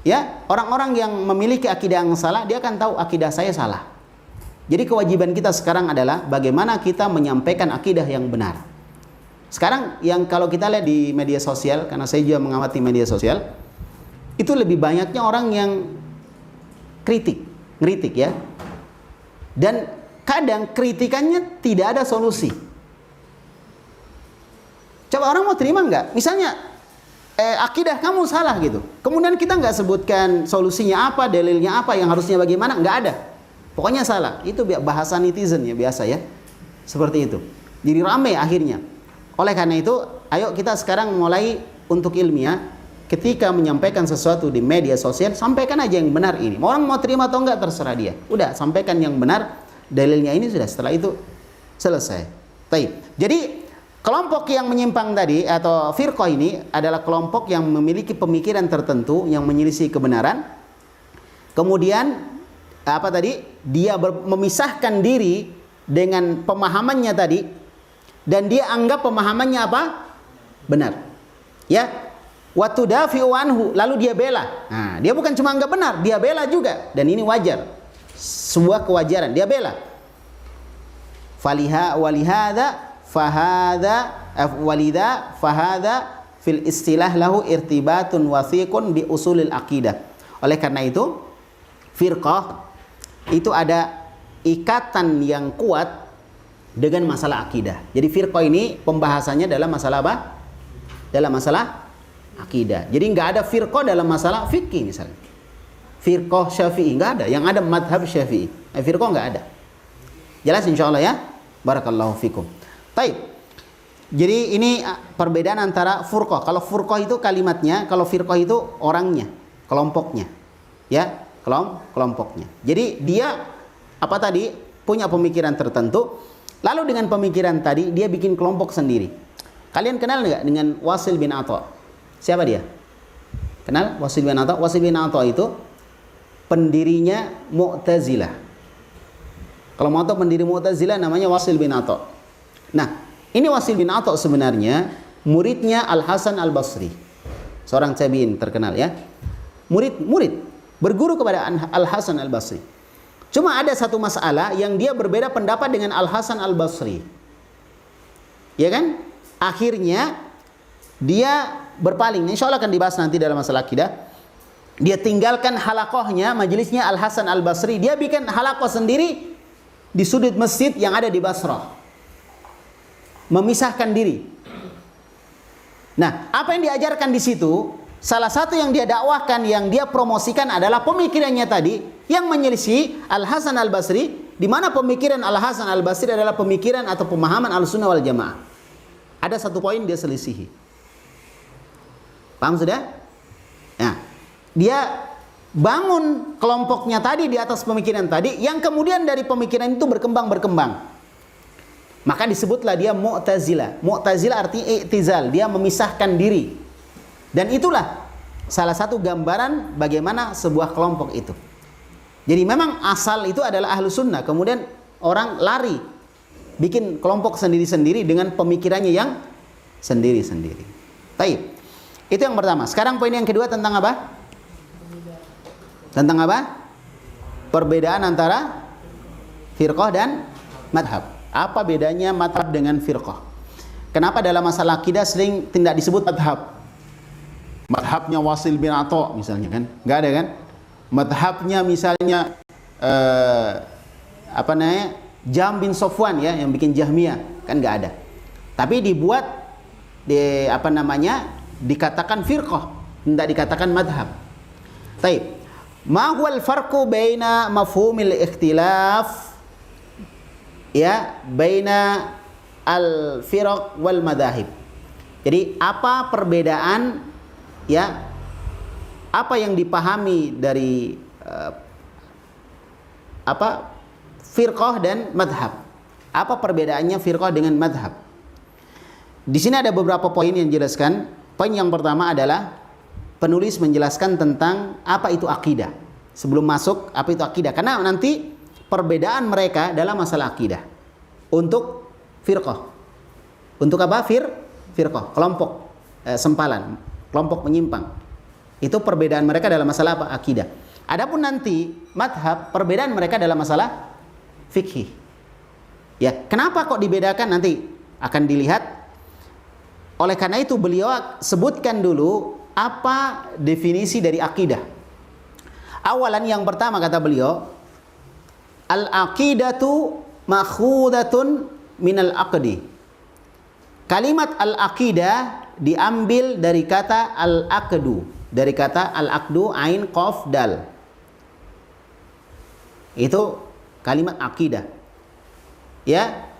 ya, orang-orang yang memiliki akidah yang salah, dia akan tahu akidah saya salah. Jadi kewajiban kita sekarang adalah bagaimana kita menyampaikan akidah yang benar. Sekarang yang kalau kita lihat di media sosial, karena saya juga mengamati media sosial, itu lebih banyaknya orang yang ngeritik ya. Dan kadang kritikannya tidak ada solusi. Coba orang mau terima nggak? Misalnya akidah kamu salah gitu. Kemudian kita nggak sebutkan solusinya apa, dalilnya apa, yang harusnya bagaimana, nggak ada. Pokoknya salah. Itu bahasa netizen ya, biasa ya. Seperti itu. Jadi ramai akhirnya. Oleh karena itu, ayo kita sekarang mulai untuk ilmiah. Ketika menyampaikan sesuatu di media sosial, sampaikan aja yang benar ini. Orang mau terima atau enggak terserah dia. Udah, sampaikan yang benar, dalilnya ini sudah. Setelah itu selesai. Baik. Jadi kelompok yang menyimpang tadi atau firqah ini adalah kelompok yang memiliki pemikiran tertentu yang menyelisih kebenaran. Kemudian apa tadi? Dia memisahkan diri dengan pemahamannya tadi, dan dia anggap pemahamannya apa? Benar. Ya. Wa tudafi'u anhu, lalu dia bela. Nah, dia bukan cuma anggap benar, dia bela juga, dan ini wajar. Sebuah kewajaran, dia bela. Walidha fahadha fil istilah lahu irtibatun wathiqun bi usulil aqidah. Oleh karena itu, firqah itu ada ikatan yang kuat dengan masalah akidah. Jadi firqah ini pembahasannya dalam masalah apa? Dalam masalah akidah. Jadi nggak ada firqah dalam masalah fikih misalnya. Firqah Syafi'i nggak ada. Yang ada madhab Syafi'i. Firqah nggak ada. Jelas insyaallah ya. Barakallahu fikum. Taib. Jadi ini perbedaan antara furqah. Kalau furqah itu kalimatnya, kalau firqah itu orangnya, kelompoknya. Ya, kelompoknya. Jadi dia apa tadi? Punya pemikiran tertentu. Lalu dengan pemikiran tadi dia bikin kelompok sendiri. Kalian kenal nggak dengan Wasil bin Atha? Siapa dia? Kenal Wasil bin Atha? Wasil bin Atha itu pendirinya Mu'tazilah. Kalau mau tahu pendiri Mu'tazilah namanya Wasil bin Atha. Nah, ini Wasil bin Atha sebenarnya muridnya Al-Hasan Al-Basri. Seorang tabi'in terkenal ya. Murid berguru kepada Al-Hasan Al-Basri. Cuma ada satu masalah yang dia berbeda pendapat dengan Al-Hasan Al-Basri. Ya kan? Akhirnya dia berpaling. Insya Allah akan dibahas nanti dalam masalah akidah. Dia tinggalkan halakohnya, majelisnya Al-Hasan Al-Basri. Dia bikin halakoh sendiri di sudut masjid yang ada di Basrah. Memisahkan diri. Nah, apa yang diajarkan di situ? Salah satu yang dia dakwahkan, yang dia promosikan adalah pemikirannya tadi yang menyelisih Al-Hasan Al-Basri, di mana pemikiran Al-Hasan Al-Basri adalah pemikiran atau pemahaman Ahlussunnah wal Jamaah. Ada satu poin dia selisihi. Paham sudah? Nah, dia bangun kelompoknya tadi di atas pemikiran tadi, yang kemudian dari pemikiran itu berkembang. Maka disebutlah dia Mu'tazilah. Mu'tazilah artinya i'tizal, dia memisahkan diri. Dan itulah salah satu gambaran bagaimana sebuah kelompok itu. Jadi memang asal itu adalah ahlu sunnah, kemudian orang lari bikin kelompok sendiri-sendiri dengan pemikirannya yang sendiri-sendiri. Baik. Itu yang pertama. Sekarang poin yang kedua tentang apa? Tentang apa? Perbedaan antara firqah dan madhab. Apa bedanya madhab dengan firqah? Kenapa dalam masalah akidah sering tidak disebut madhab? Madhabnya Wasil bin Atha misalnya kan? Nggak ada kan? Madhabnya misalnya Jam bin Sofwan ya, yang bikin Jahmiyah, kan nggak ada. Tapi dibuat dikatakan firqah. tidak dikatakan madhab. Taib. Ma huwal farqu baina mafhumil ikhtilaf ya baina al-firaq wal madahib. Jadi apa perbedaan ya, apa yang dipahami dari firqah dan madhab? Apa perbedaannya firqah dengan madhab? Di sini ada beberapa poin yang dijelaskan. Poin yang pertama adalah penulis menjelaskan tentang apa itu akidah. Sebelum masuk apa itu akidah, karena nanti perbedaan mereka dalam masalah akidah. Untuk firqah. Untuk apa? Firqah, kelompok sempalan, kelompok menyimpang. Itu perbedaan mereka dalam masalah apa? Akidah. Adapun nanti madhab, perbedaan mereka dalam masalah fikih. Ya, kenapa kok dibedakan nanti akan dilihat. Oleh karena itu beliau sebutkan dulu apa definisi dari akidah. Awalan yang pertama kata beliau, al-aqidatu makhudatun minal aqdi. Kalimat al-aqidah diambil dari kata al-aqdu, dari kata al-aqdu ain qaf dal. Itu kalimat akidah. Ya.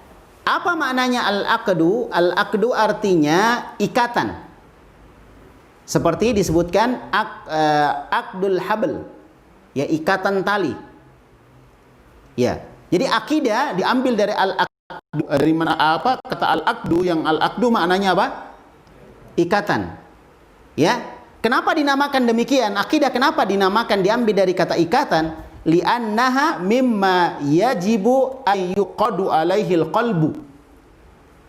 Apa maknanya al-aqdu? Al-aqdu artinya ikatan. Seperti disebutkan aqdul habl, ya ikatan tali. Ya. Jadi akidah diambil dari al-aqdu. Dari mana apa? Kata al-aqdu, yang al-aqdu maknanya apa? Ikatan. Ya. Kenapa dinamakan demikian? Akidah kenapa dinamakan diambil dari kata ikatan? Li'annaha mimma yajibu ayyuqadu alaihil qalbu.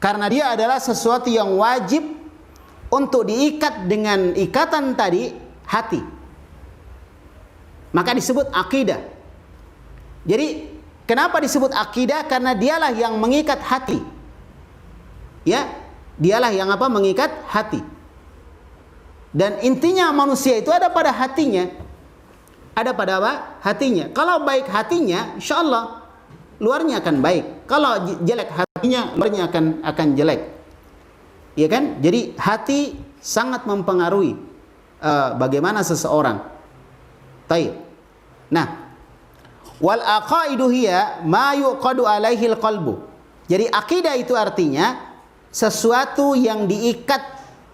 Karena dia adalah sesuatu yang wajib untuk diikat dengan ikatan tadi, hati. Maka disebut akidah. Jadi kenapa disebut akidah? Karena dialah yang mengikat hati. Ya, dialah yang apa? Mengikat hati. Dan intinya manusia itu ada pada hatinya. Ada pada apa? Hatinya. Kalau baik hatinya, insya Allah luarnya akan baik. Kalau jelek hatinya, luarnya akan jelek. Ya kan? Jadi hati sangat mempengaruhi bagaimana seseorang. Taib. Nah, wal aqaidu hiya ma yuqadu alaihil qalbu. Jadi akidah itu artinya sesuatu yang diikat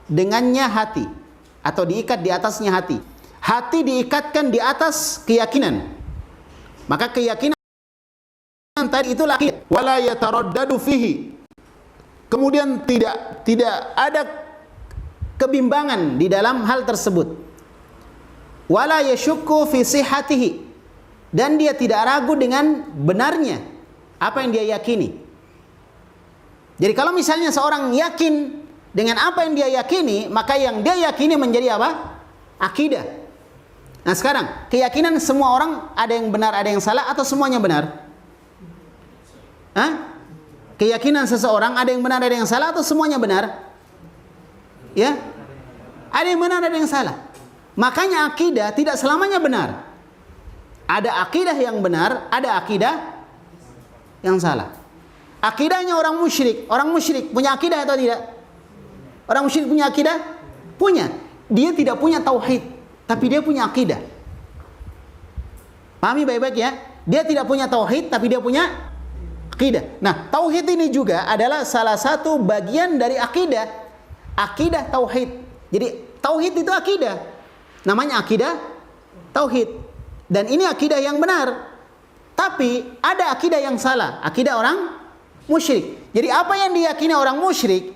dengannya hati atau diikat di atasnya hati. Hati diikatkan di atas keyakinan. Maka keyakinan tadi itulah akidah. Wala yataraddadu fihi. Kemudian tidak ada kebimbangan di dalam hal tersebut. Wala yashukku fi sihhatihi. Dan dia tidak ragu dengan benarnya apa yang dia yakini. Jadi kalau misalnya seorang yakin dengan apa yang dia yakini, maka yang dia yakini menjadi apa? Akidah. Nah sekarang, keyakinan semua orang ada yang benar, ada yang salah, atau semuanya benar? Hah? Keyakinan seseorang ada yang benar, ada yang salah, atau semuanya benar? Ya? Ada yang benar, ada yang salah. Makanya akidah tidak selamanya benar. Ada akidah yang benar, ada akidah yang salah. Akidahnya orang musyrik punya akidah atau tidak? Orang musyrik punya akidah? Punya. Dia tidak punya tauhid, tapi dia punya akidah. Pahami baik-baik ya? Dia tidak punya tauhid, tapi dia punya akidah. Nah, tauhid ini juga adalah salah satu bagian dari akidah. Akidah tauhid. Jadi tauhid itu akidah. Namanya akidah tauhid. Dan ini akidah yang benar. Tapi ada akidah yang salah, akidah orang musyrik. Jadi apa yang diyakini orang musyrik,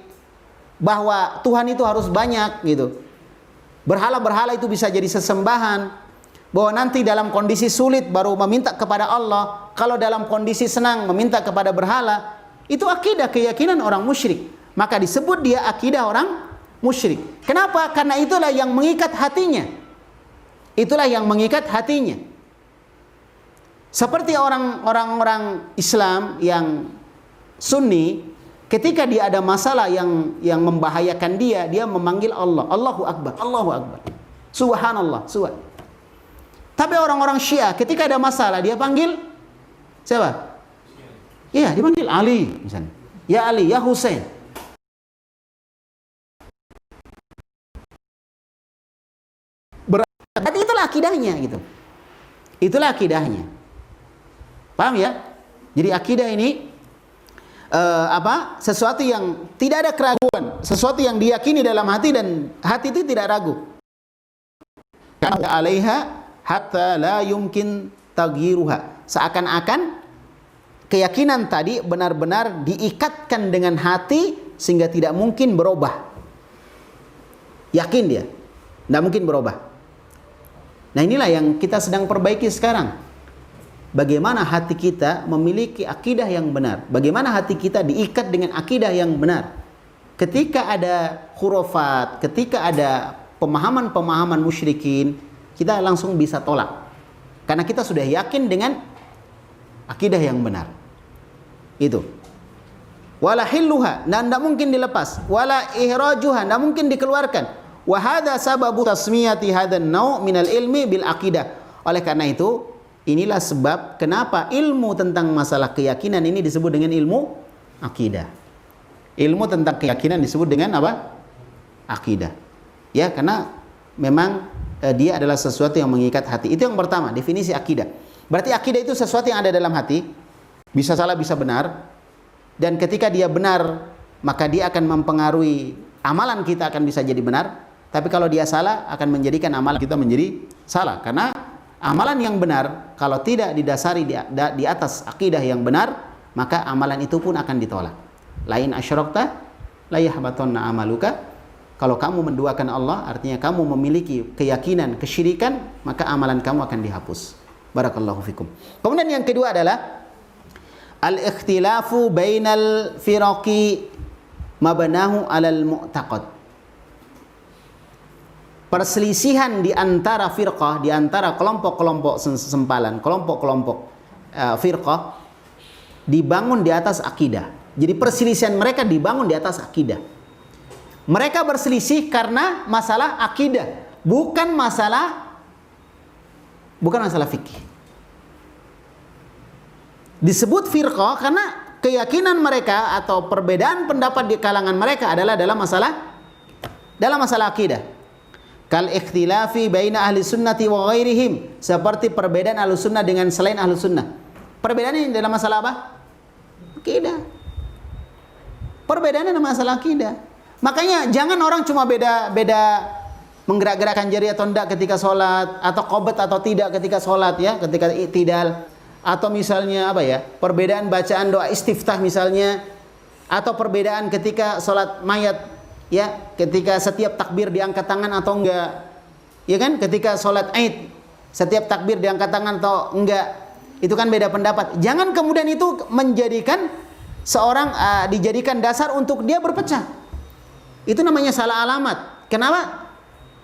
bahwa Tuhan itu harus banyak gitu. Berhala-berhala itu bisa jadi sesembahan. Bahwa nanti dalam kondisi sulit baru meminta kepada Allah. Kalau dalam kondisi senang meminta kepada berhala. Itu akidah, keyakinan orang musyrik. Maka disebut dia akidah orang musyrik. Kenapa? Karena itulah yang mengikat hatinya. Itulah yang mengikat hatinya. Seperti orang-orang Islam yang Sunni, ketika dia ada masalah yang membahayakan dia memanggil Allah. Allahu Akbar, Allahu Akbar. Subhanallah, subhan. Tapi orang-orang Syiah ketika ada masalah dia panggil siapa? Iya, dia panggil Ali misalnya. Ya Ali, ya Husain. Berarti itulah akidahnya gitu. Itulah akidahnya. Paham ya? Jadi akidah ini sesuatu yang tidak ada keraguan, sesuatu yang diyakini dalam hati dan hati itu tidak ragu. Karena alaiha hatta la yumkin taghyiruha. Seakan-akan keyakinan tadi benar-benar diikatkan dengan hati sehingga tidak mungkin berubah. Yakin dia, tidak mungkin berubah. Nah inilah yang kita sedang perbaiki sekarang. Bagaimana hati kita memiliki akidah yang benar. Bagaimana hati kita diikat dengan akidah yang benar. Ketika ada khurafat, ketika ada pemahaman-pemahaman musyrikin, kita langsung bisa tolak. Karena kita sudah yakin dengan akidah yang benar. Itu. Wala hilluha, dan tidak mungkin dilepas. Wala ihrajuha, tidak mungkin dikeluarkan. Wa hadza sababu tasmiyati hadzal nau' minal ilmi bil aqidah. Oleh karena itu, inilah sebab kenapa ilmu tentang masalah keyakinan ini disebut dengan ilmu akidah. Ilmu tentang keyakinan disebut dengan apa? Akidah. Ya, karena memang dia adalah sesuatu yang mengikat hati. Itu yang pertama, definisi akidah. Berarti akidah itu sesuatu yang ada dalam hati, bisa salah bisa benar. Dan ketika dia benar, maka dia akan mempengaruhi amalan kita akan bisa jadi benar. Tapi kalau dia salah, akan menjadikan amalan kita menjadi salah. Karena amalan yang benar, kalau tidak didasari di atas akidah yang benar, maka amalan itu pun akan ditolak. Lain asyrakta, la yahbatanna amaluka. Kalau kamu menduakan Allah, artinya kamu memiliki keyakinan kesyirikan, maka amalan kamu akan dihapus. Barakallahu fikum. Kemudian yang kedua adalah al-ikhtilafu bainal firaqi mabnahu 'alal mu'taqad. Perselisihan di antara firqah, di antara kelompok-kelompok sempalan, kelompok-kelompok firqah dibangun di atas akidah. Jadi perselisihan mereka dibangun di atas akidah. Mereka berselisih karena masalah akidah, bukan masalah fikih. Disebut firqah karena keyakinan mereka atau perbedaan pendapat di kalangan mereka adalah dalam masalah akidah. Kal ikhtilafi baina ahli sunnati wa ghairihim, seperti perbedaan ahli sunnah dengan selain ahli sunnah. Perbedaannya dalam masalah apa? Akidah. Perbedaannya dalam masalah akidah. Makanya jangan orang cuma beda menggerak-gerakkan jari atau tidak ketika sholat, atau qobat atau tidak ketika sholat, ya, ketika i'tidal, atau misalnya apa ya, perbedaan bacaan doa istiftah misalnya, atau perbedaan ketika sholat mayat, ya, ketika setiap takbir diangkat tangan atau enggak, ya kan, ketika sholat Aid setiap takbir diangkat tangan atau enggak, itu kan beda pendapat. Jangan kemudian itu menjadikan seorang dijadikan dasar untuk dia berpecah. Itu namanya salah alamat. Kenapa?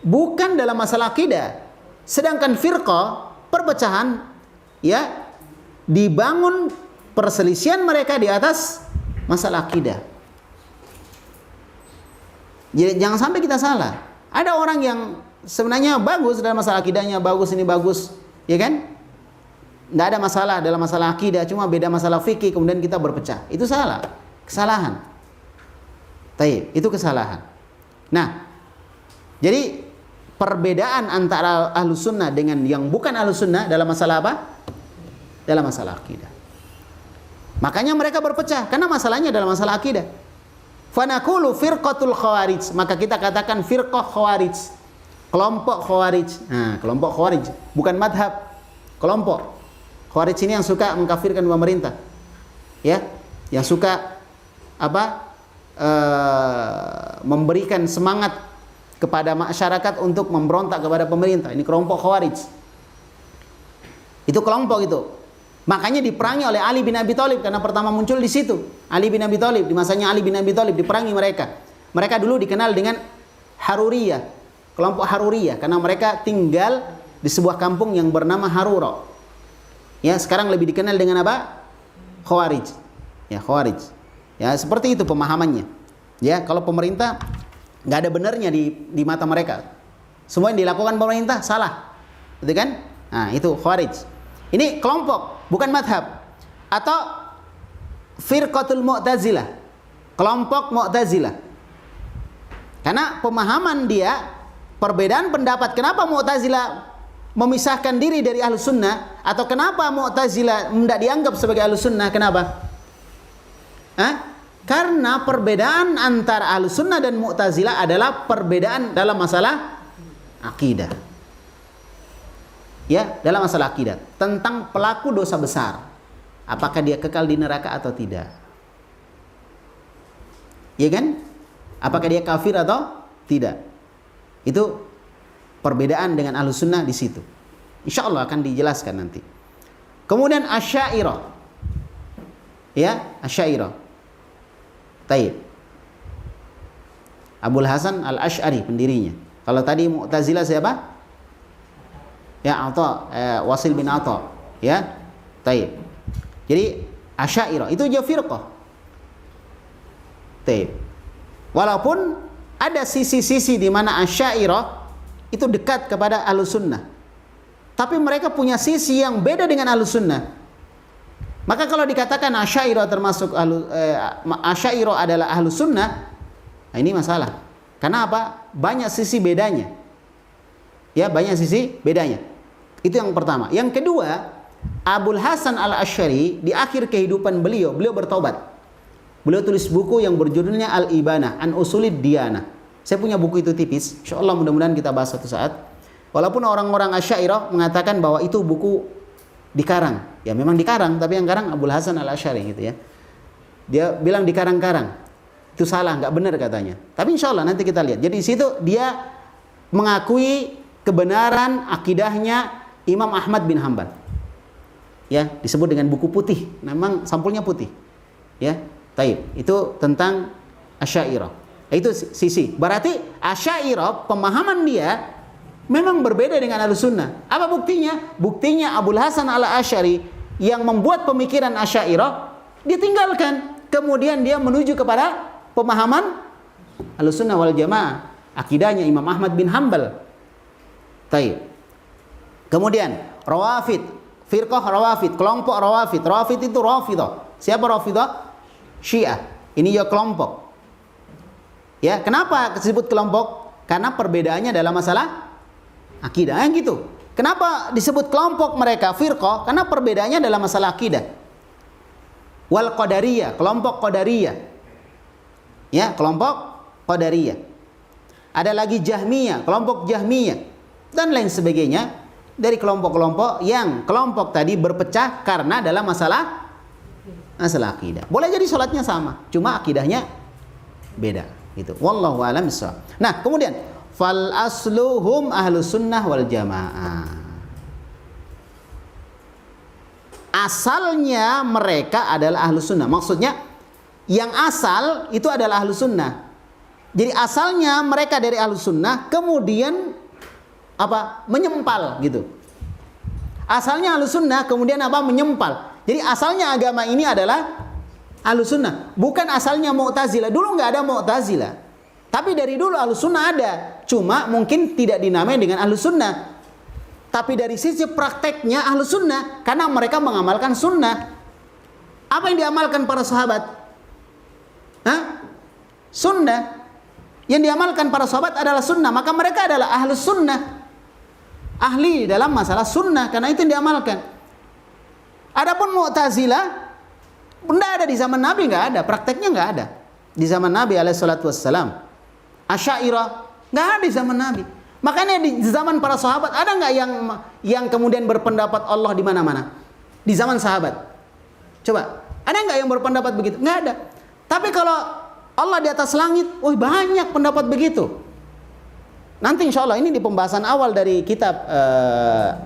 Bukan dalam masalah akidah. Sedangkan firqah, perpecahan, ya, dibangun perselisihan mereka di atas masalah akidah. Jadi jangan sampai kita salah. Ada orang yang sebenarnya bagus dalam masalah akidahnya, bagus ini bagus, ya kan? Tidak ada masalah dalam masalah akidah, cuma beda masalah fikih, kemudian kita berpecah. Itu salah, kesalahan. Taib, itu kesalahan. Nah, jadi perbedaan antara ahlus sunnah dengan yang bukan ahlus sunnah dalam masalah apa? Dalam masalah akidah. Makanya mereka berpecah, karena masalahnya dalam masalah akidah. Fanaqulu firqatul khawarij, maka kita katakan firqah khawarij, kelompok khawarij. Nah, kelompok khawarij, bukan madhab, kelompok. Khawarij ini yang suka mengkafirkan pemerintah, ya, yang suka apa? Memberikan semangat kepada masyarakat untuk memberontak kepada pemerintah. Ini kelompok khawarij. Itu kelompok itu. Makanya diperangi oleh Ali bin Abi Thalib, karena pertama muncul di situ. Ali bin Abi Thalib, di masanya Ali bin Abi Thalib diperangi mereka. Mereka dulu dikenal dengan Haruriyah, kelompok Haruriyah, karena mereka tinggal di sebuah kampung yang bernama Harura. Ya, sekarang lebih dikenal dengan apa? Khawarij. Ya, Khawarij. Ya, seperti itu pemahamannya. Ya, kalau pemerintah nggak ada benarnya di mata mereka. Semua yang dilakukan pemerintah salah. Gitu kan? Nah, itu Khawarij. Ini kelompok, bukan madhab. Atau firqatul Mu'tazilah, kelompok Mu'tazilah. Karena pemahaman dia perbedaan pendapat. Kenapa Mu'tazilah memisahkan diri dari Ahlus Sunnah, atau kenapa Mu'tazilah tidak dianggap sebagai Ahlus Sunnah? Kenapa? Karena perbedaan antara Ahlus Sunnah dan Mu'tazilah adalah perbedaan dalam masalah akidah. Ya, dalam masalah akidah tentang pelaku dosa besar, apakah dia kekal di neraka atau tidak? Ya kan? Apakah dia kafir atau tidak? Itu perbedaan dengan Ahlus Sunnah di situ. Insya Allah akan dijelaskan nanti. Kemudian Asy'ariyah. Ya, Asy'ariyah. Taib. Abul Hasan Al-Asy'ari pendirinya. Kalau tadi Mu'tazilah siapa? Ya, Wasil bin Atha. Ya, taib. Jadi Asy'ariyah itu juga firqah. Taib. Walaupun ada sisi-sisi di mana Asy'ariyah itu dekat kepada Ahlus Sunnah, tapi mereka punya sisi yang beda dengan Ahlus Sunnah. Maka kalau dikatakan Asy'ariyah termasuk Asy'ariyah adalah Ahlus Sunnah, nah ini masalah. Karena apa? Banyak sisi bedanya. Ya, banyak sisi bedanya. Itu yang pertama. Yang kedua, Abul Hasan Al-Asy'ari di akhir kehidupan beliau bertobat. Beliau tulis buku yang berjudulnya Al-Ibanah an Usulid Diyanah. Saya punya buku itu tipis, insyaallah mudah-mudahan kita bahas suatu saat. Walaupun orang-orang Asy'ariyah mengatakan bahwa itu buku dikarang. Ya memang dikarang, tapi yang karang Abul Hasan Al-Asy'ari gitu ya. Dia bilang dikarang-karang. Itu salah, nggak benar katanya. Tapi insyaallah nanti kita lihat. Jadi di situ dia mengakui kebenaran akidahnya Imam Ahmad bin Hanbal. Ya, disebut dengan buku putih. Memang sampulnya putih. Ya, taib. Itu tentang Asy'ariyah. Itu sisi. Berarti Asy'ariyah pemahaman dia memang berbeda dengan Ahlus Sunnah. Apa buktinya? Buktinya Abul Hasan Al-Asy'ari yang membuat pemikiran Asy'ariyah ditinggalkan. Kemudian dia menuju kepada pemahaman Ahlus Sunnah wal Jamaah, akidahnya Imam Ahmad bin Hanbal. Taib. Kemudian Rawafid, firqah Rawafid, kelompok Rawafid. Rawafid itu Rafidah. Siapa Rafidah? Syiah. Ini ya kelompok. Ya, kenapa disebut kelompok? Karena perbedaannya dalam masalah akidah, gitu. Kenapa disebut kelompok mereka firqah? Karena perbedaannya dalam masalah akidah. Wal Qadariyah, kelompok Qadariyah. Ya, kelompok Qadariyah. Ada lagi Jahmiyah, kelompok Jahmiyah dan lain sebagainya dari kelompok-kelompok yang kelompok tadi berpecah karena dalam masalah akidah. Boleh jadi sholatnya sama, cuma akidahnya beda. Gitu. Wallahu a'lam bishawab. Nah, kemudian fal asluhum Ahlus Sunnah wal Jamaah. Asalnya mereka adalah Ahlus Sunnah. Maksudnya yang asal itu adalah Ahlus Sunnah. Jadi asalnya mereka dari Ahlus Sunnah, kemudian apa? Menyempal gitu. Asalnya Ahlus Sunnah, kemudian apa? Menyempal. Jadi asalnya agama ini adalah Ahlus Sunnah, bukan asalnya Mu'tazilah. Dulu nggak ada Mu'tazilah, tapi dari dulu Ahlus Sunnah ada. Cuma mungkin tidak dinamai dengan Ahlus Sunnah. Tapi dari sisi prakteknya Ahlus Sunnah, karena mereka mengamalkan sunnah. Apa yang diamalkan para sahabat? Sunnah. Yang diamalkan para sahabat adalah sunnah. Maka mereka adalah Ahlus Sunnah, ahli dalam masalah sunnah, karena itu yang diamalkan. Adapun Mu'tazilah tidak ada di zaman Nabi, nggak ada, prakteknya nggak ada di zaman Nabi alaihissalatu wassalam. Asy'ariyah nggak ada di zaman Nabi. Makanya di zaman para sahabat ada nggak yang kemudian berpendapat Allah di mana-mana? Di zaman sahabat, coba ada nggak yang berpendapat begitu? Nggak ada. Tapi kalau Allah di atas langit, banyak pendapat begitu. Nanti insya Allah ini di pembahasan awal dari kitab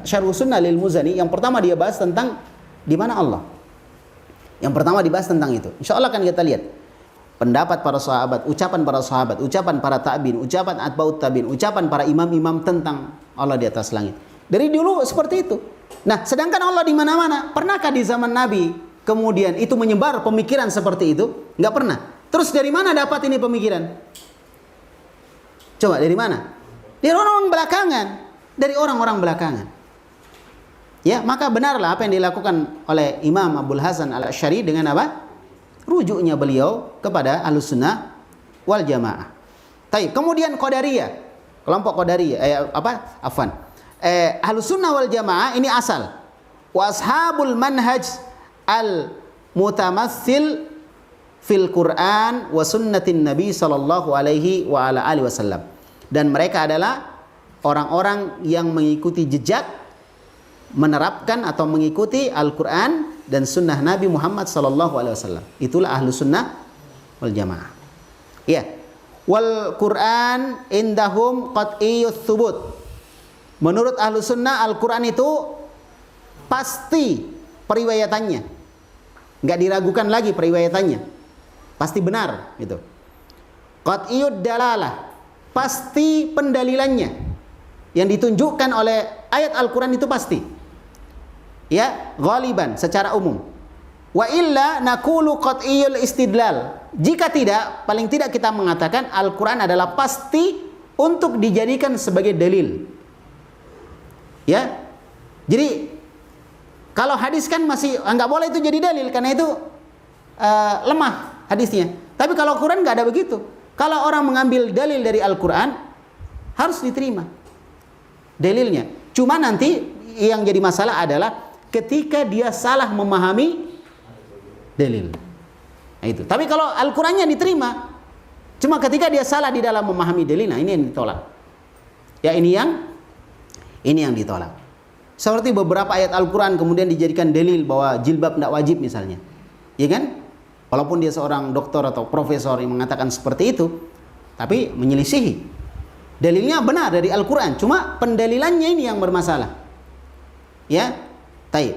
Syarh Sunnah lil Muzani, yang pertama dia bahas tentang di mana Allah. Yang pertama dibahas tentang itu. Insya Allah akan kita lihat pendapat para sahabat, ucapan para tabi'in, ucapan atba'ut tabi'in, ucapan para imam-imam tentang Allah di atas langit. Dari dulu seperti itu. Nah, sedangkan Allah di mana-mana. Pernahkah di zaman Nabi kemudian itu menyebar pemikiran seperti itu? Nggak pernah. Terus dari mana dapat ini pemikiran? Coba dari mana? Dari orang-orang belakangan. Dari orang-orang belakangan. Ya, maka benarlah apa yang dilakukan oleh Imam Abul Hasan Al-Asy'ari dengan apa? Rujuknya beliau kepada Ahlus Sunnah wal Jamaah. Taib. Kemudian Qadariyah. kelompok Qadariyah, Ahlus Sunnah wal Jamaah ini asal. Wa ashabul manhaj al mutamassil fil Quran wa sunnatin Nabi sallallahu alaihi wa ala alihi wasallam. Dan mereka adalah orang-orang yang mengikuti jejak, menerapkan atau mengikuti Al-Quran dan sunnah Nabi Muhammad sallallahu alaihi wasallam. Itulah Ahlus Sunnah wal Jamaah. Ya. Wal Quran indahum qat'iyyut thubut. Menurut Ahlus Sunnah, Al-Quran itu pasti periwayatannya. Enggak diragukan lagi periwayatannya. Pasti benar gitu. Qat'iyyud dalalah. Pasti pendalilannya. Yang ditunjukkan oleh ayat Al-Quran itu pasti. Ya, ghaliban secara umum. Wa illa naqulu qat'iyyul istidlal. Jika tidak, paling tidak kita mengatakan Al-Quran adalah pasti untuk dijadikan sebagai dalil. Ya. Jadi kalau hadis kan masih enggak boleh itu jadi dalil karena itu lemah hadisnya. Tapi kalau Al-Quran enggak ada begitu. Kalau orang mengambil dalil dari Al-Quran harus diterima dalilnya. Cuma nanti yang jadi masalah adalah ketika dia salah memahami dalil. Nah, itu. Tapi kalau Al-Qurannya diterima, cuma ketika dia salah di dalam memahami dalil, nah ini yang ditolak. Ya ini yang ditolak. Seperti beberapa ayat Al-Quran kemudian dijadikan dalil bahwa jilbab tidak wajib misalnya. Ya kan? Walaupun dia seorang doktor atau profesor yang mengatakan seperti itu, tapi menyelisihi. Dalilnya benar dari Al-Quran, cuma pendalilannya ini yang bermasalah. Ya, taib.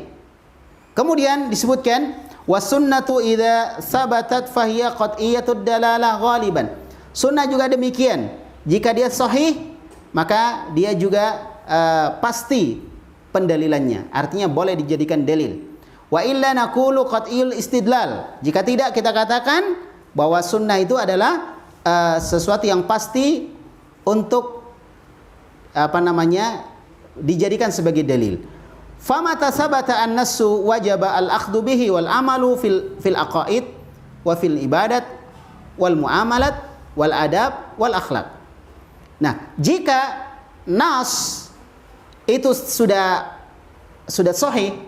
Kemudian disebutkan wasunnatu idza sabatat fahiya qat'iyatud dalalah ghaliban. Sunnah juga demikian. Jika dia sahih, maka dia juga pasti pendalilannya. Artinya boleh dijadikan dalil. Wa illa naqulu qat'iyul istidlal. Jika tidak, kita katakan bahwa sunnah itu adalah sesuatu yang pasti untuk dijadikan sebagai dalil. Famata sabata an-nassu wajaba al-akhdhu bihi wal amalu fil aqaid wa fil ibadat wal muamalat wal adab wal akhlaq. Nah, jika nas itu sudah sahih,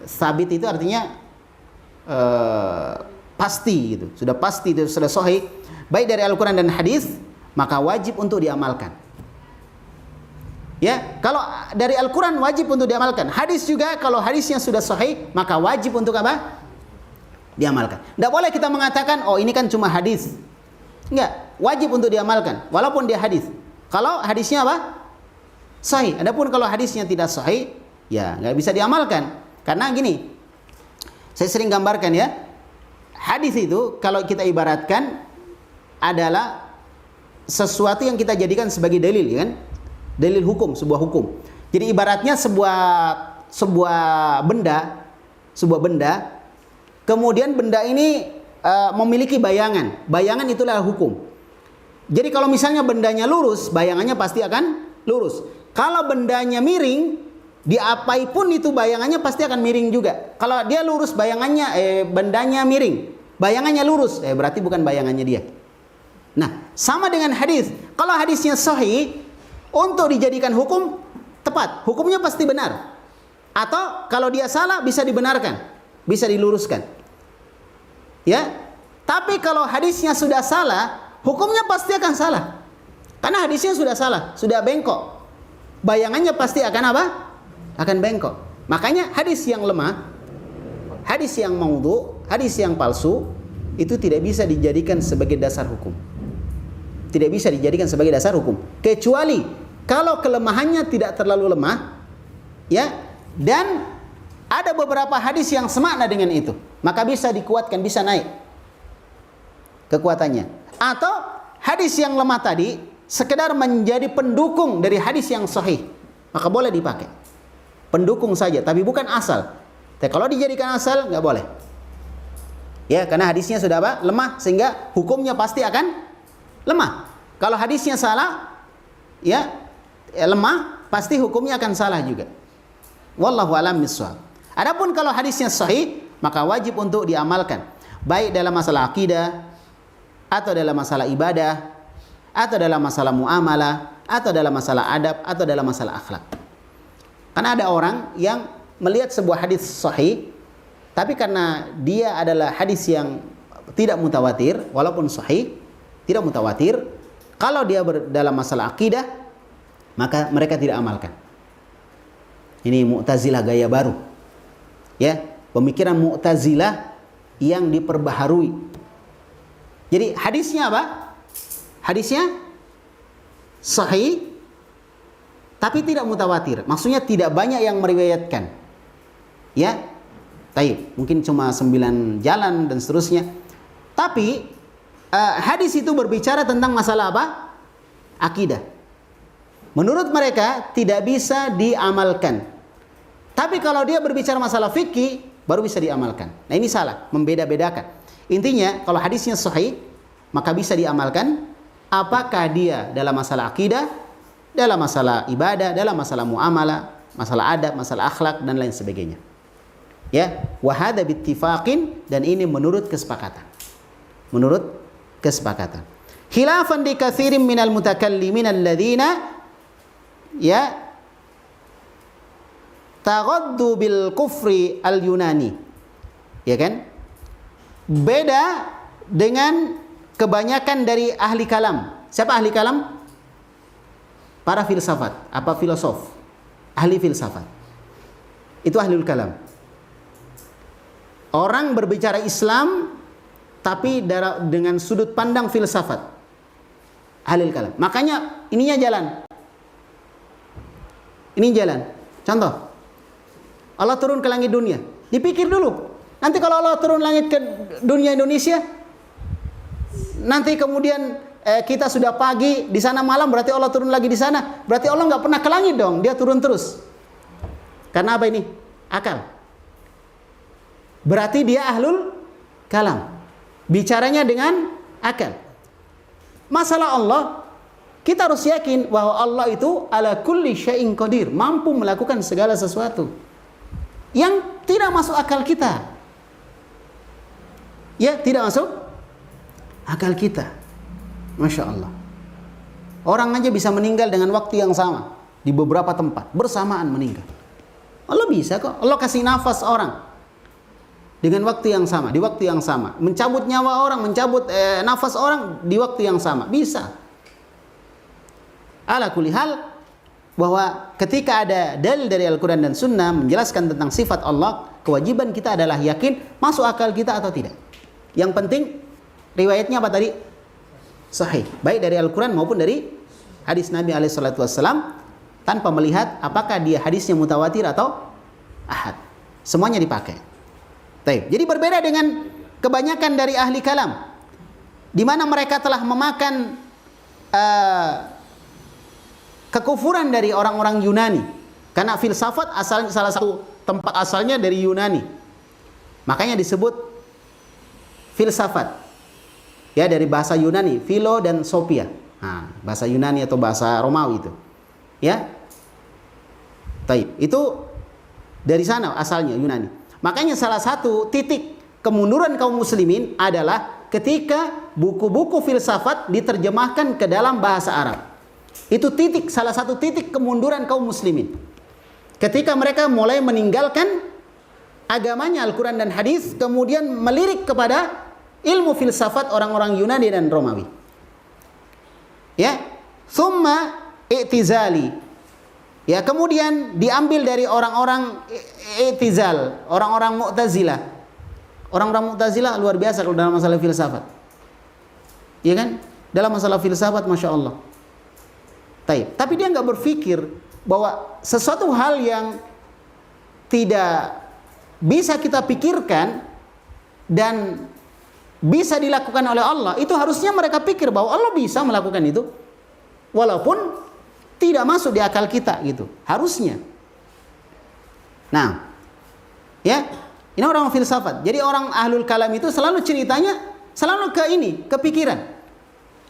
sabit itu artinya pasti gitu. Sudah pasti itu sudah sahih baik dari Al-Qur'an dan hadis, maka wajib untuk diamalkan. Ya, kalau dari Al-Quran wajib untuk diamalkan. Hadis juga kalau hadisnya sudah sahih, maka wajib untuk apa? Diamalkan. Tidak boleh kita mengatakan, oh ini kan cuma hadis. Enggak, wajib untuk diamalkan, walaupun dia hadis. Kalau hadisnya apa? Sahih. Adapun kalau hadisnya tidak sahih, ya nggak bisa diamalkan. Karena gini, saya sering gambarkan ya, hadis itu kalau kita ibaratkan adalah sesuatu yang kita jadikan sebagai dalil, ya kan? Dalil hukum, sebuah hukum. Jadi ibaratnya sebuah benda, kemudian benda ini memiliki bayangan. Bayangan itulah hukum. Jadi kalau misalnya bendanya lurus, bayangannya pasti akan lurus. Kalau bendanya miring, diapai pun itu bayangannya pasti akan miring juga. Kalau dia lurus bayangannya, bendanya miring, bayangannya lurus, berarti bukan bayangannya dia. Nah, sama dengan hadis. Kalau hadisnya sahih, untuk dijadikan hukum tepat, hukumnya pasti benar. Atau kalau dia salah bisa dibenarkan, bisa diluruskan. Ya. Tapi kalau hadisnya sudah salah, hukumnya pasti akan salah. Karena hadisnya sudah salah, sudah bengkok. Bayangannya pasti akan apa? Akan bengkok. Makanya hadis yang lemah, hadis yang maudhu, hadis yang palsu itu tidak bisa dijadikan sebagai dasar hukum. Tidak bisa dijadikan sebagai dasar hukum, kecuali kalau kelemahannya tidak terlalu lemah, ya, dan ada beberapa hadis yang semakna dengan itu, maka bisa dikuatkan, bisa naik kekuatannya. Atau hadis yang lemah tadi sekedar menjadi pendukung dari hadis yang sahih, maka boleh dipakai, pendukung saja, tapi bukan asal. Tapi kalau dijadikan asal nggak boleh, ya, karena hadisnya sudah apa? Lemah, sehingga hukumnya pasti akan lemah. Kalau hadisnya salah, ya, lemah, pasti hukumnya akan salah juga. Wallahu a'lam bishawab. Adapun kalau hadisnya sahih, maka wajib untuk diamalkan, baik dalam masalah akidah, atau dalam masalah ibadah, atau dalam masalah muamalah, atau dalam masalah adab, atau dalam masalah akhlak. Karena ada orang yang melihat sebuah hadis sahih, tapi karena dia adalah hadis yang tidak mutawatir, walaupun sahih, tidak mutawatir, kalau dia dalam masalah akidah, maka mereka tidak amalkan. Ini Mu'tazilah gaya baru. Ya, pemikiran Mu'tazilah yang diperbaharui. Jadi hadisnya apa? Hadisnya sahih, tapi tidak mutawatir. Maksudnya tidak banyak yang meriwayatkan. Ya, taib. Mungkin cuma 9 jalan dan seterusnya. Tapi hadis itu berbicara tentang masalah apa? Akidah. Menurut mereka tidak bisa diamalkan. Tapi kalau dia berbicara masalah fikih, baru bisa diamalkan. Nah ini salah, membeda-bedakan. Intinya kalau hadisnya sahih, maka bisa diamalkan. Apakah dia dalam masalah akidah, dalam masalah ibadah, dalam masalah muamalah, masalah adab, masalah akhlak, dan lain sebagainya. Ya, wahada bittifaqin, dan ini menurut kesepakatan. Menurut kesepakatan. Khilafan di katsirin minal mutakallimin alladzina ya taghaddu bil kufri al Yunani. Ya kan? Beda dengan kebanyakan dari ahli kalam. Siapa ahli kalam? Para filsafat, apa filosof, ahli filsafat. Itu ahlul kalam. Orang berbicara Islam tapi dengan sudut pandang filsafat. Ahlul kalam. Makanya ininya jalan. Ini jalan. Contoh. Allah turun ke langit dunia. Dipikir dulu. Nanti kalau Allah turun langit ke dunia Indonesia, nanti kemudian kita sudah pagi di sana malam, berarti Allah turun lagi di sana. Berarti Allah nggak pernah ke langit dong, dia turun terus. Karena apa ini? Akal. Berarti dia ahlul kalam. Bicaranya dengan akal. Masalah Allah, kita harus yakin bahwa Allah itu ala kulli syai'in qadir, mampu melakukan segala sesuatu yang tidak masuk akal kita. Ya, tidak masuk akal kita. Masya Allah. Orang aja bisa meninggal dengan waktu yang sama di beberapa tempat, bersamaan meninggal. Allah bisa kok. Allah kasih nafas orang dengan waktu yang sama, di waktu yang sama. Mencabut nyawa orang, mencabut nafas orang di waktu yang sama. Bisa. Ala kulli hal, bahwa ketika ada dalil dari Al-Quran dan Sunnah menjelaskan tentang sifat Allah, kewajiban kita adalah yakin masuk akal kita atau tidak. Yang penting riwayatnya apa tadi? Sahih. Baik dari Al-Quran maupun dari hadis Nabi SAW, tanpa melihat apakah dia hadisnya mutawatir atau ahad. Semuanya dipakai. Baik. Jadi berbeda dengan kebanyakan dari ahli kalam, di mana mereka telah memakan kekufuran dari orang-orang Yunani. Karena filsafat asalnya, salah satu tempat asalnya dari Yunani. Makanya disebut filsafat. Ya, dari bahasa Yunani, philo dan sophia. Nah, bahasa Yunani atau bahasa Romawi itu. Ya. Taib. Itu dari sana asalnya Yunani. Makanya salah satu titik kemunduran kaum muslimin adalah ketika buku-buku filsafat diterjemahkan ke dalam bahasa Arab. Itu salah satu titik kemunduran kaum muslimin. Ketika mereka mulai meninggalkan agamanya Al-Quran dan hadis, kemudian melirik kepada ilmu filsafat orang-orang Yunani dan Romawi. Ya, summa i'tizali. Ya, kemudian diambil dari orang-orang i'tizal, orang-orang Mu'tazilah. Orang-orang Mu'tazilah luar biasa kalau dalam masalah filsafat. Ya kan? Dalam masalah filsafat, Masya Allah. Tapi dia nggak berpikir bahwa sesuatu hal yang tidak bisa kita pikirkan dan bisa dilakukan oleh Allah, itu harusnya mereka pikir bahwa Allah bisa melakukan itu, walaupun tidak masuk di akal kita gitu. Harusnya. Nah, ya, ini orang filsafat. Jadi orang ahlul kalam itu selalu ceritanya selalu ke ini, kepikiran.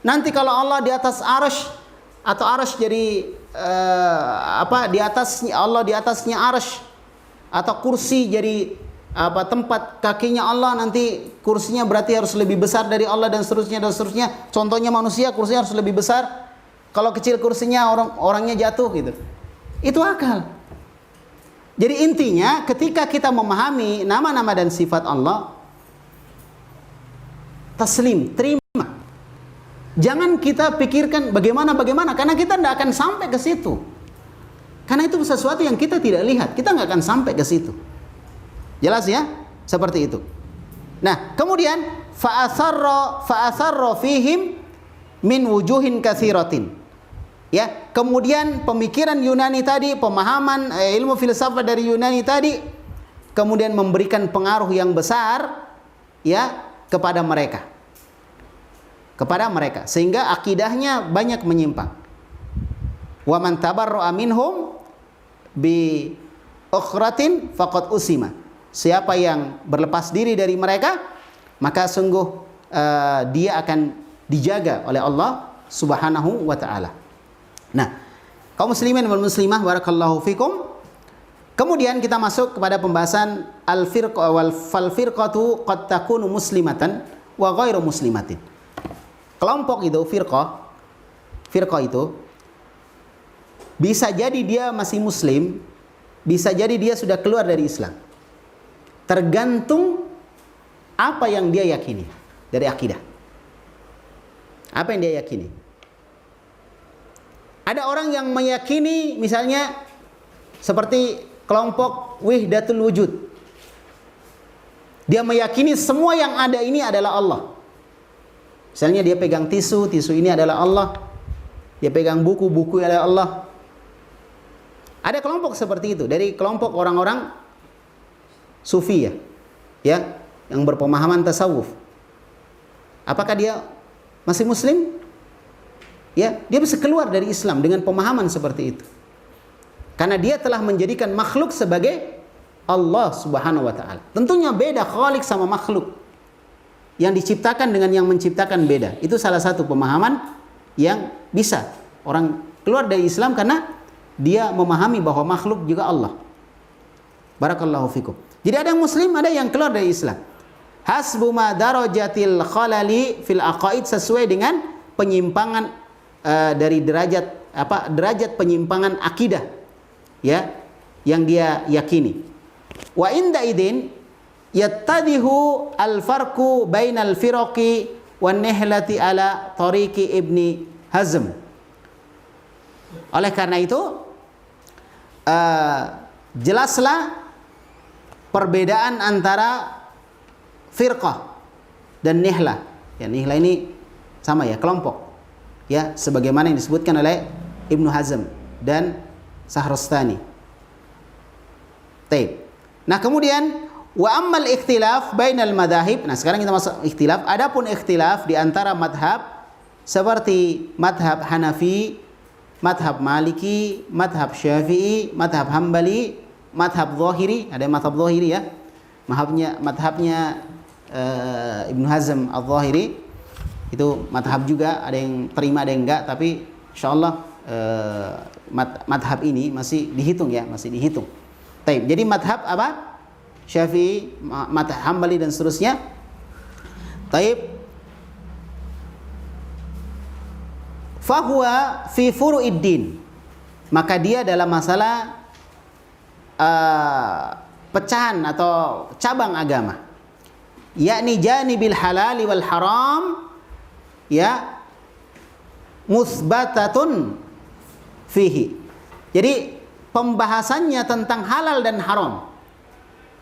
Nanti kalau Allah di atas arasy, atau arasy jadi di atasnya Allah, di atasnya arasy, atau kursi jadi tempat kakinya Allah, nanti kursinya berarti harus lebih besar dari Allah dan seterusnya dan seterusnya. Contohnya manusia, kursinya harus lebih besar. Kalau kecil kursinya orangnya jatuh gitu. Itu akal. Jadi intinya ketika kita memahami nama-nama dan sifat Allah, taslim, terima. Jangan kita pikirkan bagaimana, karena kita tidak akan sampai ke situ. Karena itu sesuatu yang kita tidak lihat, kita nggak akan sampai ke situ. Jelas ya? Seperti itu. Nah, kemudian fa'asarra fihim min wujuhin katsiratin. Ya, kemudian pemikiran Yunani tadi, pemahaman ilmu filsafat dari Yunani tadi kemudian memberikan pengaruh yang besar ya kepada mereka. Sehingga akidahnya banyak menyimpang. Wa man tabarra'a minhum bi ukhratin faqad usima. Siapa yang berlepas diri dari mereka, maka sungguh dia akan dijaga oleh Allah Subhanahu wa taala. Nah, kaum muslimin wal muslimah barakallahu fikum. Kemudian kita masuk kepada pembahasan al-firqah wal firqatu qad takunu muslimatan wa ghairu muslimatin. Kelompok itu firqah itu bisa jadi dia masih muslim, bisa jadi dia sudah keluar dari Islam. Tergantung apa yang dia yakini dari akidah. Apa yang dia yakini? Ada orang yang meyakini misalnya seperti kelompok Wihdatul Wujud. Dia meyakini semua yang ada ini adalah Allah. Misalnya dia pegang tisu ini adalah Allah. Dia pegang buku adalah Allah. Ada kelompok seperti itu dari kelompok orang-orang Sufi ya, yang berpemahaman tasawuf. Apakah dia masih muslim? Ya, dia bisa keluar dari Islam dengan pemahaman seperti itu. Karena dia telah menjadikan makhluk sebagai Allah Subhanahu wa taala. Tentunya beda khaliq sama makhluk. Yang diciptakan dengan yang menciptakan beda. Itu salah satu pemahaman yang bisa orang keluar dari Islam karena dia memahami bahwa makhluk juga Allah. Barakallahu fikum. Jadi ada yang muslim, ada yang keluar dari Islam. Hasbu ma darajatil khalali fil aqaid, sesuai dengan penyimpangan dari derajat penyimpangan akidah ya yang dia yakini. Wa inda idin yattadihu al-farqu bainal firaqi wan nihlati ala tariqi Ibni Hazm. Oleh karena itu jelaslah perbedaan antara firqah dan nihlah. Ya, nihlah ini sama ya, kelompok. Ya, sebagaimana yang disebutkan oleh Ibnu Hazm dan Shahrastani. Taib. Nah, kemudian wa ammal ikhtilaf bainal madahib. Nah, sekarang kita masuk ikhtilaf. Adapun ikhtilaf di antara madhab seperti madhab Hanafi, madhab Maliki, madhab Syafi'i, madhab Hambali, madhab Zahiri. Ada madhab Zahiri ya. Madhabnya Ibnu Hazm al-Zahiri. Itu madhab juga, ada yang terima ada yang enggak, tapi insyaallah madhab ini masih dihitung ya, masih dihitung. Taib. Jadi madhab apa? Syafi'i, madhab Hambali dan seterusnya. Taib. Fahuwa fi furu'iddin. Maka dia dalam masalah pecahan atau cabang agama. Yakni janibil halali wal haram ya musbatatun fihi. Jadi pembahasannya tentang halal dan haram.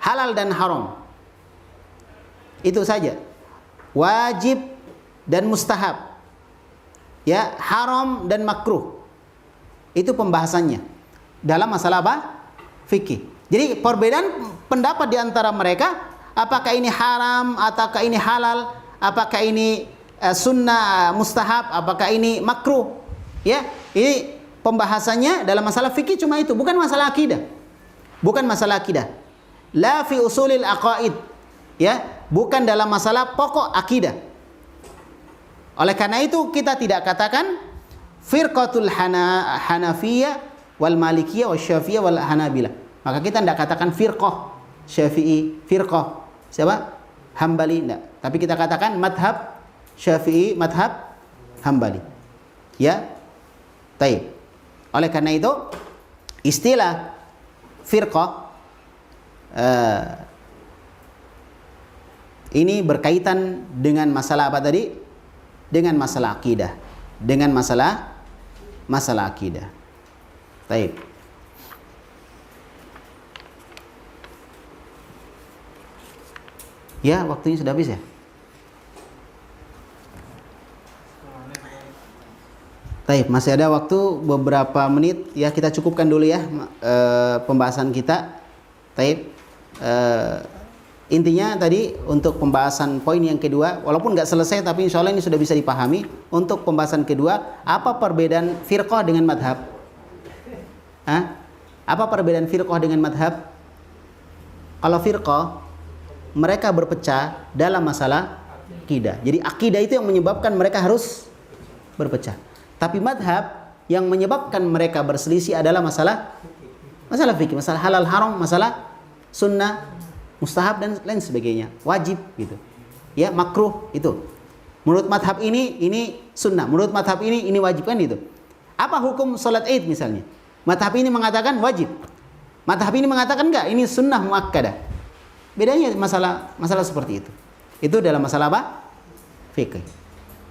Halal dan haram. Itu saja. Wajib dan mustahab. Ya, haram dan makruh. Itu pembahasannya. Dalam masalah apa? Fikih. Jadi perbedaan pendapat di antara mereka, apakah ini haram ataukah ini halal, apakah ini sunnah mustahab, apakah ini makruh. Ya, ini pembahasannya dalam masalah fikih cuma itu, bukan masalah akidah. Bukan masalah akidah. La fi usulil aqaid. Ya, bukan dalam masalah pokok akidah. Oleh karena itu kita tidak katakan firqatul Hanafiyah wal Malikiyah wal Syafi'iyah wal Hanabilah. Maka kita tidak katakan firqah Syafi'i, firqah siapa? Hambali, tidak. Tapi kita katakan madhab Syafi'i, madhab Hambali. Ya. Taib. Oleh karena itu istilah firqah ini berkaitan dengan masalah apa tadi? Dengan masalah akidah. Dengan masalah akidah. Taib. Ya, waktunya sudah habis ya? Taib, masih ada waktu beberapa menit. Ya, kita cukupkan dulu ya pembahasan kita. Taib. Intinya tadi untuk pembahasan poin yang kedua, walaupun nggak selesai tapi insya Allah ini sudah bisa dipahami. Untuk pembahasan kedua, apa perbedaan firqah dengan madhab? Apa perbedaan firqah dengan madhab? Kalau firqah, mereka berpecah dalam masalah akidah. Jadi akidah itu yang menyebabkan mereka harus berpecah. Tapi madhab yang menyebabkan mereka berselisih adalah masalah fikih, masalah halal haram, masalah sunnah, mustahab dan lain sebagainya, wajib gitu. Ya, makruh itu. Menurut madhab ini sunnah. Menurut madhab ini wajib kan itu. Apa hukum salat Id misalnya? Madhab ini mengatakan wajib. Madhab ini mengatakan enggak, ini sunnah muakkadah. Bedanya masalah seperti itu. Itu dalam masalah apa? Fikih.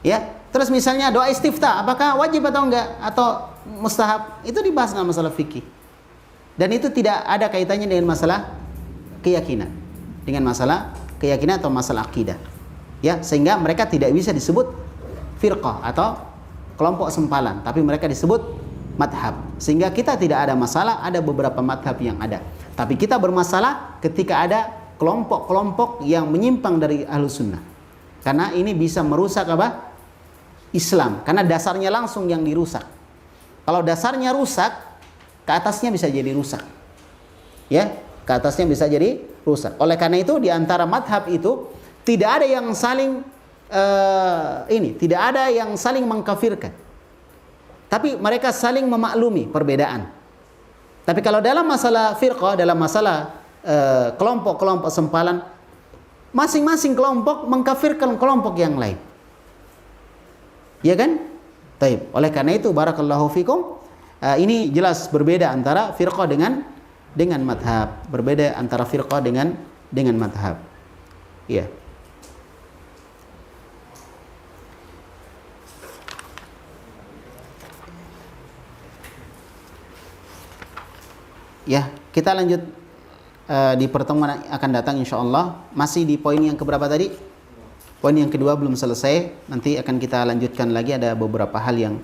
Ya. Terus misalnya doa istiftah, apakah wajib atau enggak atau mustahab? Itu dibahas dalam masalah fikih. Dan itu tidak ada kaitannya dengan masalah keyakinan. Dengan masalah keyakinan atau masalah akidah. Ya, sehingga mereka tidak bisa disebut firqah atau kelompok sempalan, tapi mereka disebut madhab. Sehingga kita tidak ada masalah, ada beberapa madhab yang ada. Tapi kita bermasalah ketika ada kelompok-kelompok yang menyimpang dari ahlus sunnah. Karena ini bisa merusak apa? Islam. Karena dasarnya langsung yang dirusak. Kalau dasarnya rusak, ke atasnya bisa jadi rusak. Ya, ke atasnya bisa jadi rusak. Oleh karena itu di antara madhab itu tidak ada yang saling tidak ada yang saling mengkafirkan. Tapi mereka saling memaklumi perbedaan. Tapi kalau dalam masalah firqah, dalam masalah kelompok-kelompok sempalan, masing-masing kelompok mengkafirkan kelompok yang lain. Ya kan? Taib. Oleh karena itu barakallahu fikum, ini jelas berbeda antara firqah dengan madhab. Berbeda antara firqah dengan madhab. Ya. Ya, kita lanjut di pertemuan akan datang insyaallah. Masih di poin yang keberapa tadi? Poin yang kedua belum selesai. Nanti akan kita lanjutkan lagi, ada beberapa hal yang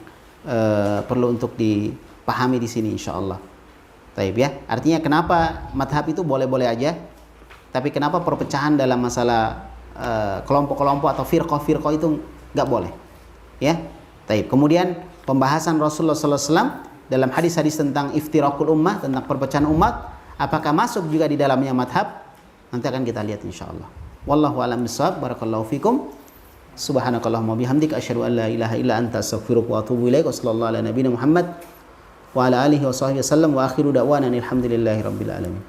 perlu untuk dipahami di sini insyaallah. Taib ya. Artinya kenapa madhab itu boleh-boleh aja, tapi kenapa perpecahan dalam masalah kelompok-kelompok atau firqah-firqah itu nggak boleh? Ya. Taib. Kemudian pembahasan Rasulullah sallallahu alaihi wasallam dalam hadis-hadis tentang iftirakul ummah, tentang perpecahan umat, apakah masuk juga di dalamnya madhab? Nanti akan kita lihat insyaallah. Wallahu a'lam bishawab. Barakallahu fikum. Subhanakallahumma bihamdika asyhadu an la ilaha illa anta astaghfiruka wa atubu ilaik. Wassallallahu ala nabiyina Muhammad wa ala alihi wa sahbihi wasallam wa akhiru da'wana alhamdulillahi rabbil alamin.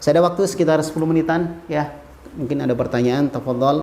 Saya ada waktu sekitar 10 menitan ya. Mungkin ada pertanyaan, tafadhal.